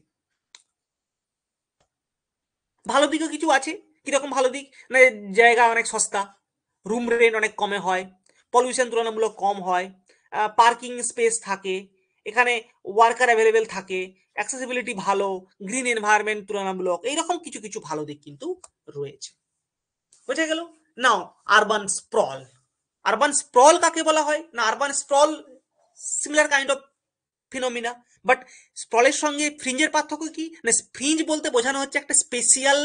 Speaker 1: ভালো দিকও কিছু আছে। কিরকম ভালো দিক? না, জায়গা অনেক সস্তা, রুম রেন্ট অনেক কমে হয়, পলিউশন তুলনামূলক কম হয়, পার্কিং স্পেস থাকে, এখানে ওয়ার্কার অ্যাভেলেবেল থাকে, অ্যাক্সেসিবিলিটি ভালো, গ্রিন এনভায়রনমেন্ট তুলনামূলক, এইরকম কিছু কিছু ভালো দিক কিন্তু রয়েছে। বোঝা গেল? নাও আরবান স্প্রল। আরবান স্প্রল কাকে বলা হয়? না, urban sprawl similar kind of phenomena, but স্প্রলের সঙ্গে ফ্রিঞ্জের পার্থক্য কি? না, ফ্রিঞ্জ বলতে বোঝানো হচ্ছে একটা স্পেশিয়াল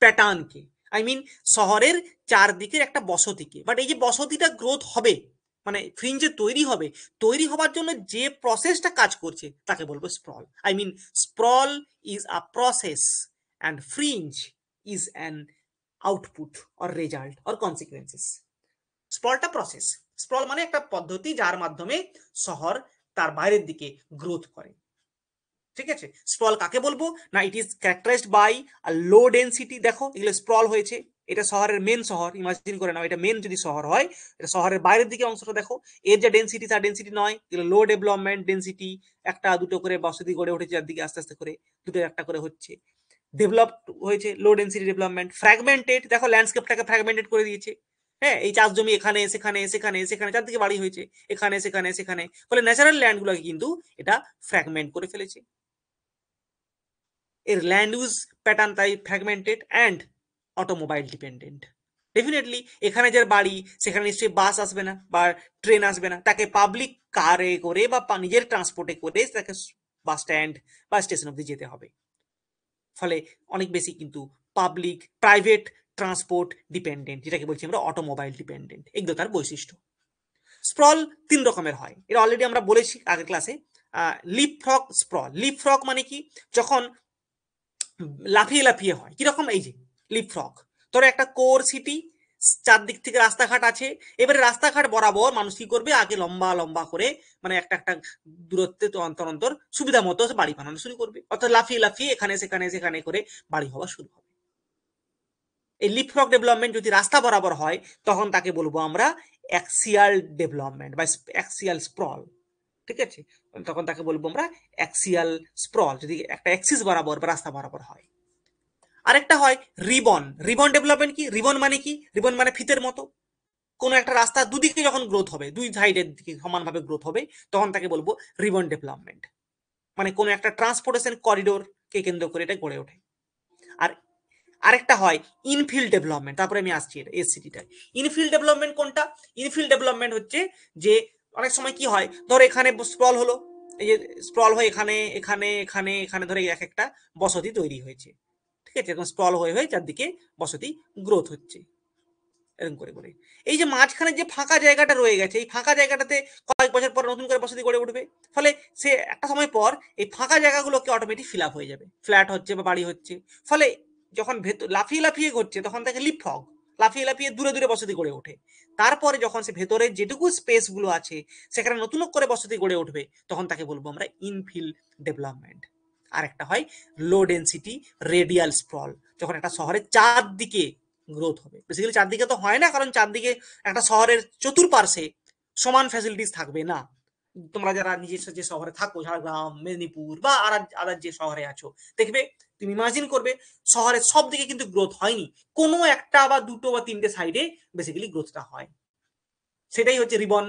Speaker 1: প্যাটার্নকে, আই মিন শহরের চারদিকের একটা বসতিকে, বাট এই যে বসতিটা গ্রোথ হবে, মানে ফ্রিঞ্জে তৈরি হবে, তৈরি হবার জন্য যে প্রসেসটা কাজ করছে তাকে বলবো sprawl. I mean sprawl is a process and fringe is an output or result or consequences. স্প্রলটা প্রসেস, স্প্রল মানে একটা পদ্ধতি যার মাধ্যমে শহর তার বাইরের দিকে গ্রোথ করে, ঠিক আছে। স্প্রল কাকে বলবো? না, it is characterized by low density. দেখো এগুলো স্প্রল হয়েছে, এটা শহরের মেন শহর, ইমাজিন করে নাও এটা মেন যদি শহর হয়, এটা শহরের বাইরের দিকে অংশটা দেখো, এর যে ডেন্সিটি তার ডেন্সিটি নয়, এগুলো লো ডেভেলপমেন্ট ডেন্সিটি, একটা দুটো করে বসতি গড়ে উঠেছে চারদিকে, আস্তে আস্তে করে দুটো একটা করে হচ্ছে, ডেভেলপ হয়েছে, লো ডেন্সিটি ডেভেলপমেন্ট। ফ্র্যাগমেন্টেড, দেখো ল্যান্ডস্কেপটাকে ফ্র্যাগমেন্টেড করে দিয়েছে। হ্যাঁ, এই চাষ জমি এখানে সেখানে সেখানে সেখানে চারদিকে বাড়ি হয়েছে, এখানে সেখানে সেখানে, ফলে ন্যাচারাল ল্যান্ডগুলোকে কিন্তু এটা ফ্র্যাগমেন্ট করে ফেলেছে। এর ল্যান্ড ইউজ প্যাটার্ন তাই fragmented and automobile dependent. Definitely এখানে যার বাড়ি সেখানে নিশ্চয়ই বাস আসবে না বা ট্রেন আসবে না, তাকে পাবলিক কারে করে বা নিজের ট্রান্সপোর্টে করে তাকে বাস স্ট্যান্ড বা স্টেশন অব্দি যেতে হবে। ফলে অনেক বেশি কিন্তু পাবলিক প্রাইভেট ট্রান্সপোর্ট ডিপেন্ডেন্ট, যেটাকে বলছি আমরা অটোমোবাইল ডিপেন্ডেন্ট। এগুলো তার বৈশিষ্ট্য। স্প্রল 3 রকমের হয়, এটা অলরেডি আমরা বলেছি আগের ক্লাসে। লিপফ্রগ স্প্রল। লিপফ্রগ মানে কি, যখন লাফিয়ে লাফিয়ে হয়, কিরকম, এই যে লিপফ্রগ, ধরো একটা কোর সিটি, চারদিক থেকে রাস্তাঘাট আছে, এবারে রাস্তাঘাট বরাবর মানুষ কি করবে, আগে লম্বা লম্বা করে মানে একটা একটা দূরত্বে তো অন্তর অন্তর সুবিধা মতো বাড়ি বানানো শুরু করবে, অর্থাৎ লাফিয়ে লাফিয়ে এখানে সেখানে সেখানে করে বাড়ি হওয়া শুরু হবে। এই লিপফ্রগ ডেভেলপমেন্ট যদি রাস্তা বরাবর হয় তখন তাকে বলবো আমরা অ্যাক্সিয়াল ডেভেলপমেন্ট বা অ্যাক্সিয়াল স্প্রল। ঠিক আছে, তখন তাকে বলবো আমরা অ্যাক্সিয়াল স্প্রল, যদি একটা অ্যাক্সিস বরাবর বা রাস্তা বরাবর হয়। আরেকটা হয় রিবন। রিবন ডেভেলপমেন্ট কি, রিবন মানে কি, রিবন মানে ফিতের মতো। কোনো একটা রাস্তা দুদিকে যখন গ্রোথ হবে, দুই সাইডের দিকে সমানভাবে গ্রোথ হবে, তখন তাকে বলবো রিবন ডেভেলপমেন্ট। মানে কোনো একটা ট্রান্সপোর্টেশন করিডোর কে কেন্দ্র করে এটা গড়ে ওঠে। আর আরেকটা হয় ইনফিল্ড ডেভেলপমেন্ট, তারপরে আমি আসছি এটা এসসিটিটা। ইনফিল্ড ডেভেলপমেন্ট কোনটা, ইনফিল্ড ডেভেলপমেন্ট হচ্ছে যে অনেক সময় কি হয়, ধরো এখানে স্প্রল হলো, এই যে স্প্রল হয়ে এখানে এখানে এখানে এখানে ধরে এক একটা বসতি তৈরি হয়েছে। ঠিক আছে, এরকম স্প্রল হয়ে হয়ে চারদিকে বসতি গ্রোথ হচ্ছে, এরকম করে করে। এই যে মাঝখানে যে ফাঁকা জায়গাটা রয়ে গেছে, এই ফাঁকা জায়গাটাতে কয়েক বছর পর নতুন করে বসতি গড়ে উঠবে, ফলে সে একটা সময় পর এই ফাঁকা জায়গাগুলোকে অটোমেটিক ফিল আপ হয়ে যাবে, ফ্ল্যাট হচ্ছে বা বাড়ি হচ্ছে। ফলে যখন ভেতর লাফিয়ে লাফিয়ে ঘটছে তখন তাকে লিপ ফগ, লাফিয়ে লাফিয়ে দূরে দূরে বসতি গড়ে ওঠে। তারপরে যখন সে ভেতরে যেটুকু স্পেস গুলো আছে সেখানে নতুন করে বসতি গড়ে উঠবে, তখন তাকে বলবো আমরা ইনফিল ডেভেলপমেন্ট। আর একটা হয় লো ডেন্সিটি রেডিয়াল স্প্রল, যখন একটা শহরের চারদিকে গ্রোথ হবে। বেসিক্যালি চারদিকে তো হয় না, কারণ চারদিকে একটা শহরের চতুর্পার্শ্বে সমান ফ্যাসিলিটিস থাকবে না। তোমরা যারা নিজস্ব যে শহরে থাকো, ঝাড়গ্রাম, মেদিনীপুর বা আদার যে শহরে আছো, দেখবে তুমি ইমাজিন করবে শহরের সব দিকে কিন্তু গ্রোথ হয়নি, কোনো একটা বা দুটো বা তিনটে সাইডে বেসিক্যালি গ্রোথটা হয়। সেটাই হচ্ছে রিবন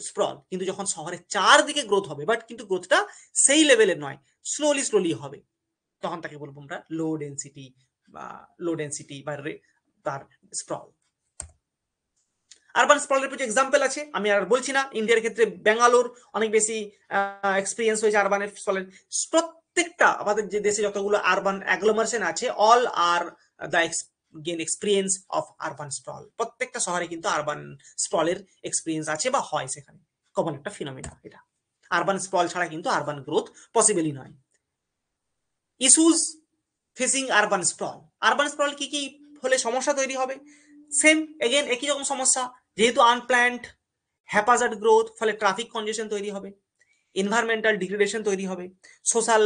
Speaker 1: স্প্রল। কিন্তু যখন শহরের চারদিকে গ্রোথ হবে, বাট কিন্তু গ্রোথটা সেই লেভেলের নয়, স্লোলি স্লোলি হবে, তখন তাকে বলবো আমরা লো ডেন্সিটি বা তার স্প্রল। আরবান স্প্রলের কিছু এক্সাম্পল আছে, আমি আর বলছি না। ইন্ডিয়ার ক্ষেত্রে ব্যাঙ্গালোর অনেক বেশি এক্সপিরিয়েন্স হয়েছে আরবানের স্প্রলের। প্রত্যেকটা আমাদের যে দেশে যতগুলো আরবান অ্যাগ্লোমারেশন আছে, all are the gain experience of urban sprawl. প্রত্যেকটা শহরে কিন্তু আরবান স্প্রলের এক্সপিরিয়েন্স আছে বা হয়, সেখানে কমন একটা ফিনোমিনা এটা। আরবান স্প্রল ছাড়া কিন্তু আরবান গ্রোথ পসিবলই নয়। Issues facing urban sprawl. Urban sprawl কি কি হলে সমস্যা তৈরি হবে, সেম এগেন একই রকম সমস্যা। যেহেতু আনপ্ল্যান্ড হ্যাপাজার্ড গ্রোথ, ফলে ট্রাফিক কনজেশন তৈরি হবে, এনভায়রনমেন্টাল ডিগ্রেডেশন তৈরি হবে, সোশ্যাল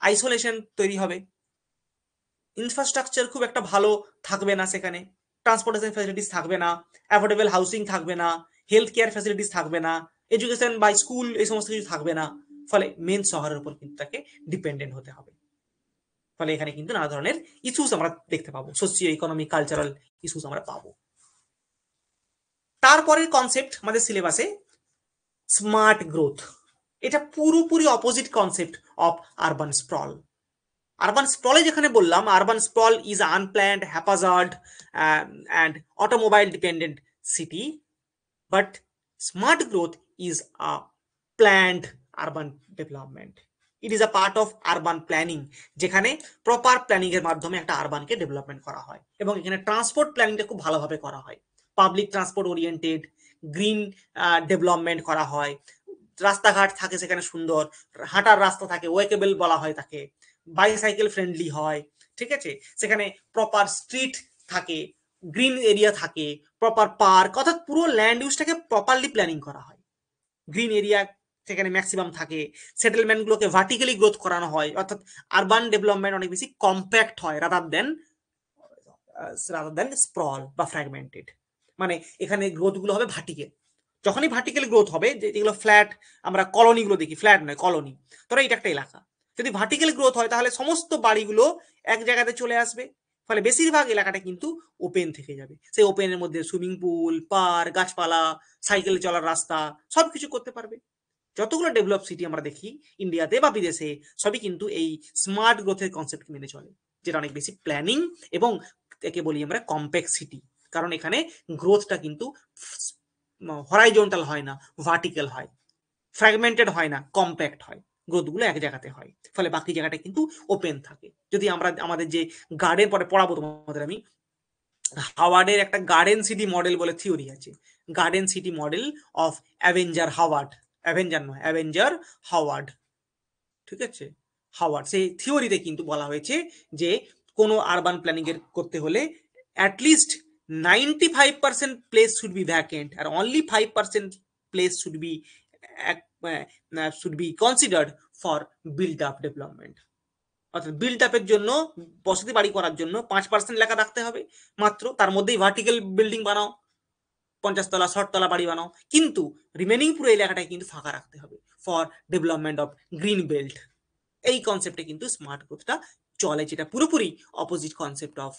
Speaker 1: আইসোলেশন তৈরি হবে, ইনফ্রাস্ট্রাকচার খুব একটা ভালো থাকবে না, সেখানে ট্রান্সপোর্টেশন ফ্যাসিলিটিস থাকবে না, অ্যাফোর্ডেবল হাউসিং থাকবে না, হেলথ কেয়ার ফ্যাসিলিটিস থাকবে না, এডুকেশন বা স্কুল এই সমস্ত কিছু থাকবে না। ফলে মেন শহরের উপর কিন্তু তাকে ডিপেন্ডেন্ট হতে হবে। ফলে এখানে কিন্তু নানা ধরনের ইস্যুস আমরা দেখতে পাবো, সোশিও ইকোনমিক কালচারাল ইস্যুস আমরা পাবো। তারপরের কনসেপ্ট আমাদের সিলেবাসে স্মার্ট গ্রোথ। এটা পুরোপুরি opposite concept of urban sprawl. Urban স্প্রলে যেখানে বললাম urban sprawl is unplanned haphazard and automobile dependent city, but smart growth is a planned urban development. It is a part of urban planning, যেখানে proper planning এর মাধ্যমে একটা আরবানকে development করা হয়, এবং এখানে ট্রান্সপোর্ট প্ল্যানিংটা খুব ভালোভাবে করা হয়। Public transport oriented, green development করা হয়, রাস্তাঘাট থাকে সেখানে সুন্দর, হাঁটার রাস্তা থাকে, ওয়েকেবল বলা হয় তাকে, বাইসাইকেল ফ্রেন্ডলি হয়। ঠিক আছে, সেখানে প্রপার স্ট্রিট থাকে, গ্রিন এরিয়া থাকে, প্রপার পার্ক, অর্থাৎ পুরো ল্যান্ড ইউজটাকে প্রপারলি প্ল্যানিং করা হয়। গ্রিন এরিয়া সেখানে ম্যাক্সিমাম থাকে, সেটেলমেন্টগুলোকে ভার্টিক্যালি গ্রোথ করানো হয়, অর্থাৎ আরবান ডেভেলপমেন্ট অনেক বেশি কম্প্যাক্ট হয় রাদার দেন স্প্রল বা ফ্র্যাগমেন্টেড। মানে এখানে গ্রোথগুলো হবে ভার্টিক্যাল। যখনই ভার্টিক্যাল গ্রোথ হবে, যেগুলো ফ্ল্যাট, আমরা কলোনিগুলো দেখি, ফ্ল্যাট নয় কলোনি, ধরো এটা একটা এলাকা, যদি ভার্টিক্যাল গ্রোথ হয় তাহলে সমস্ত বাড়িগুলো এক জায়গাতে চলে আসবে, ফলে বেশিরভাগ এলাকাটা কিন্তু ওপেন থেকে যাবে। সেই ওপেনের মধ্যে সুইমিং পুল, পার্ক, গাছপালা, সাইকেল চলার রাস্তা সবকিছু করতে পারবে। যতগুলো ডেভেলপ সিটি আমরা দেখি ইন্ডিয়াতে বা বিদেশে, সবই কিন্তু এই স্মার্ট গ্রোথের কনসেপ্ট মেনে চলে, যেটা অনেক বেশি প্ল্যানিং এবং একে বলি আমরা কম্প্যাক্ট সিটি। কারণ এখানে গ্রোথটা কিন্তু হরাইজন্টাল হয় না, ভার্টিক্যাল হয়, ফ্র্যাগমেন্টেড হয় না, কম্প্যাক্ট হয়, গ্রোথগুলো এক জায়গাতে হয়, ফলে বাকি জায়গাটা কিন্তু ওপেন থাকে। যদি আমরা আমাদের যে গার্ডেন পরে পড়াবো তোমাদের আমি, হাওয়ার্ডের একটা গার্ডেন সিটি মডেল বলে থিওরি আছে, garden city model of Avenger Howard, Avenger নয়, অ্যাভেঞ্জার হাওয়ার্ড, ঠিক আছে, হাওয়ার্ড। সেই থিওরিতে কিন্তু বলা হয়েছে যে কোনো আরবান প্ল্যানিং এর করতে হলে at least 95% place should be vacant আর only 5% place should be considered for build up development. অর্থাৎ বিল্ড আপের জন্য, বসতি বাড়ি করার জন্য 5% এলাকা রাখতে হবে মাত্র, তার মধ্যেই ভার্টিক্যাল বিল্ডিং বানাও, 50 তলা 60 তলা বাড়ি বানাও, কিন্তু রিমেনিং পুরো এলাকাটাই কিন্তু ফাঁকা রাখতে হবে for development of green belt. এই কনসেপ্টে কিন্তু স্মার্ট গ্রোথটা চলে, যেটা পুরোপুরি অপোজিট কনসেপ্ট অফ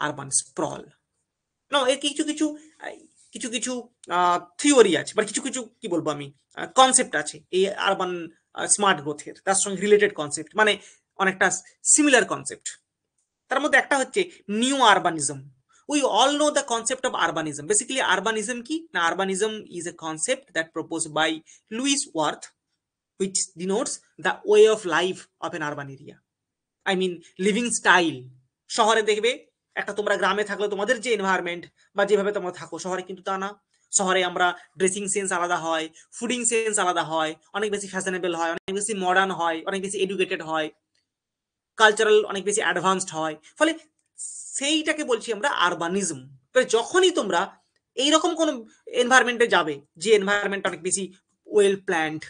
Speaker 1: আরবান স্প্রল। না, এর কিছু কিছু কিছু কিছু থিওরি আছে, বা কিছু কিছু কি বলবো আমি, কনসেপ্ট আছে এই আরবান স্মার্ট গ্রোথের, তার সঙ্গে রিলেটেড কনসেপ্ট, মানে অনেকটা সিমিলার কনসেপ্ট। তার মধ্যে একটা হচ্ছে new আরবানিজম। We all know the concept of urbanism. Basically, urbanism কি না, urbanism is a concept that proposed by Louis Worth, which denotes the way of life of an urban area. I mean, living style. শহরে দেখবে একটা, তোমরা গ্রামে থাকলে তোমাদের যে এনভায়রনমেন্ট বা যেভাবে তোমরা থাকো, শহরে কিন্তু তা না। শহরে আমরা ড্রেসিং সেন্স আলাদা হয়, ফুডিং সেন্স আলাদা হয়, অনেক বেশি ফ্যাশনেবল হয়, অনেক বেশি মডার্ন হয়, অনেক বেশি এডুকেটেড হয়, কালচারাল অনেক বেশি অ্যাডভান্সড হয়, ফলে সেইটাকে বলছি আমরা আরবানিজম। যখনই তোমরা এইরকম কোনো এনভায়রনমেন্টে যাবে যে এনভায়রনমেন্ট অনেক বেশি ওয়েল প্ল্যান্ড,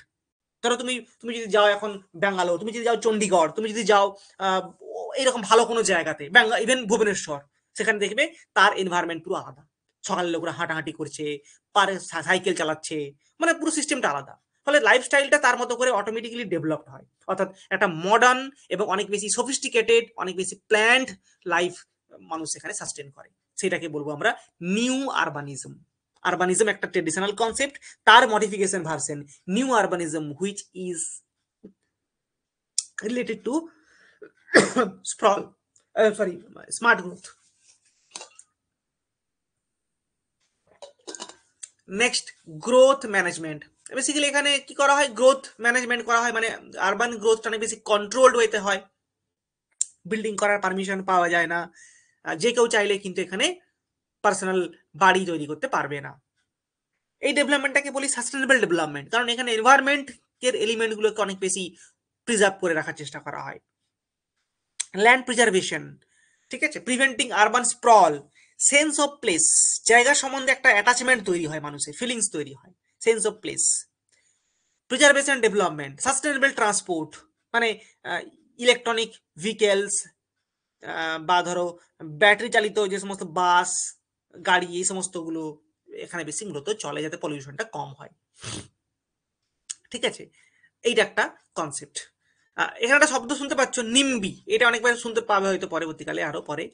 Speaker 1: ধরো তুমি তুমি যদি যাও এখন ব্যাঙ্গালোর, তুমি যদি যাও চণ্ডীগড়, তুমি যদি যাও এরকম ভালো কোনো জায়গাতে, ইভেন ভুবনেশ্বর, সেখানে দেখবে তার এনভায়রনমেন্ট পুরো আলাদা। সকালে লোকরা হাঁটাহাঁটি করছে, পারে সাইকেল চালাচ্ছে, মানে পুরো সিস্টেমটা আলাদা, ফলে লাইফস্টাইলটা তার মতো করে অটোমেটিক্যালি ডেভেলপড হয়। অর্থাৎ একটা মডার্ন এবং অনেক বেশি সফিস্টিকেটেড, অনেক বেশি প্ল্যান্ড লাইফ মানুষ সেখানে সাস্টেন করে, সেটাকে বলবো আমরা নিউ আরবানিজম। আরবানিজম একটা ট্রেডিশনাল কনসেপ্ট, তার modification version new urbanism, which is related to sprawl, smart growth. Next, growth management. Basically এখানে কি করা হয়, গ্রোথ ম্যানেজমেন্ট করা হয়, মানে আরবান গ্রোথটা অনেক বেশি কন্ট্রোলড ওয়েতে হয়, বিল্ডিং করার পারমিশন পাওয়া যায় না, যে কেউ চাইলে কিন্তু এখানে পার্সোনাল বাড়ি তৈরি করতে পারবে না। এই ডেভেলপমেন্টটাকে বলি সাস্টেনেবল ডেভেলপমেন্ট, কারণ এখানে এনভায়রনমেন্ট এর এলিমেন্টগুলোকে অনেক বেশি প্রিজার্ভ করে রাখার চেষ্টা করা হয়। ল্যান্ড প্রিজার্ভেশন, ঠিক আছে, preventing urban sprawl, sense of place, জায়গা সম্বন্ধে একটা অ্যাটাচমেন্ট তৈরি হয়, মানুষের ফিলিংস তৈরি হয়, sense of place. Preservation development, sustainable transport, মানে ইলেকট্রনিক ভেহিকেলস, বা ধরো ব্যাটারি চালিত যে সমস্ত বাস, গাড়ি, এই সমস্তগুলো এখানে বেশি মূলত চলে, যাতে পলিউশনটা কম হয়, ঠিক আছে। এইটা একটা কনসেপ্ট। এখানে একটা শব্দ শুনতে পাচ্ছ, নিম্বি, এটা অনেকবার শুনতে পাবে হয়তো পরবর্তীকালে, আরো পরে।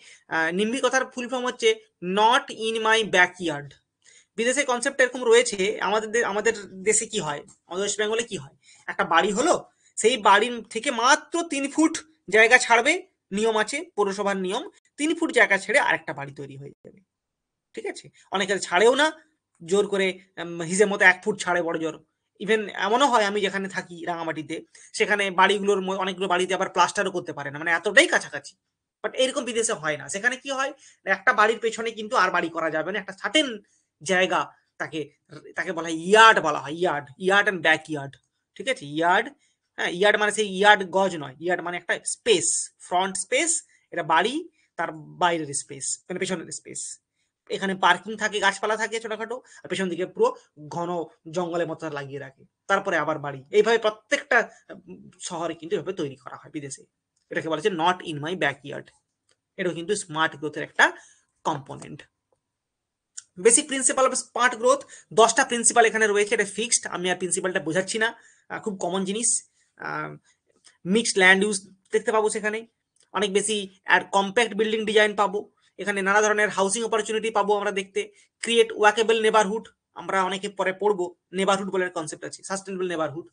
Speaker 1: নিম্বি কথার ফুল ফর্ম হচ্ছে নট ইন মাই ব্যাকইয়ার্ড। বিদেশে কনসেপ্ট এরকম রয়েছে, আমাদের দেশে কি হয়, আমাদের ওয়েস্ট বেঙ্গলে কি হয়, একটা বাড়ি হলো, সেই বাড়ির থেকে মাত্র 3 ফুট জায়গা ছাড়বে, নিয়ম আছে, পৌরসভার নিয়ম, 3 ফুট জায়গা ছেড়ে আরেকটা বাড়ি তৈরি হয়ে যাবে, ঠিক আছে। অনেকে ছাড়েও না, জোর করে হিসেব মতো 1 ফুট ছাড়ে বড় জোর। ইভেন এমনও হয়, আমি যেখানে থাকি রাঙামাটিতে, সেখানে বাড়িগুলোর অনেকগুলো বাড়িতে আবার প্লাস্টারও করতে পারে না, মানে এতটাই কাছাকাছি। বাট এরকম বিদেশে হয় না, সেখানে কি হয়, একটা বাড়ির পেছনে কিন্তু আর বাড়ি করা যাবে না, একটা সার্টেন জায়গা, তাকে তাকে বলা হয় ইয়ার্ড, বলা হয় yard, yard and back yard, ঠিক আছে। ইয়ার্ড, হ্যাঁ, ইয়ার্ড মানে সেই ইয়ার্ড গজ নয়, ইয়ার্ড মানে একটা স্পেস, ফ্রন্ট স্পেস, এটা বাড়ি, তার বাইরের স্পেস, মানে পেছনের স্পেস। এখানে পার্কিং থাকে, গাছপালা থাকে ছোটখাটো, আর পেছন দিকে পুরো ঘন জঙ্গলের মতো লাগিয়ে রাখে, তারপরে আবার বাড়ি। এইভাবে প্রত্যেকটা শহরে কিন্তু এভাবে তৈরি করা হয় বিদেশে। এটাকে বলা হচ্ছে নট ইন মাই ব্যাকইয়ার্ড। এটাও কিন্তু স্মার্ট গ্রোথের একটা component. Basic principal of smart growth, 10টা প্রিন্সিপাল এখানে রয়েছে, এটা ফিক্সড, আমি আর প্রিন্সিপালটা বোঝাচ্ছি না, খুব কমন জিনিস। মিক্সড ল্যান্ড ইউজ দেখতে পাবো সেখানে, অনেক বেশি আর কম্প্যাক্ট বিল্ডিং ডিজাইন পাবো এখানে, নানা ধরনের হাউসিং অপরচুনিটি পাবো আমরা দেখতে। ক্রিয়েট ওয়াকেবল নেবারহুড, আমরা অনেকে পরে পড়বো নেবারহুড বলে কনসেপ্ট আছে, sustainable neighbourhood.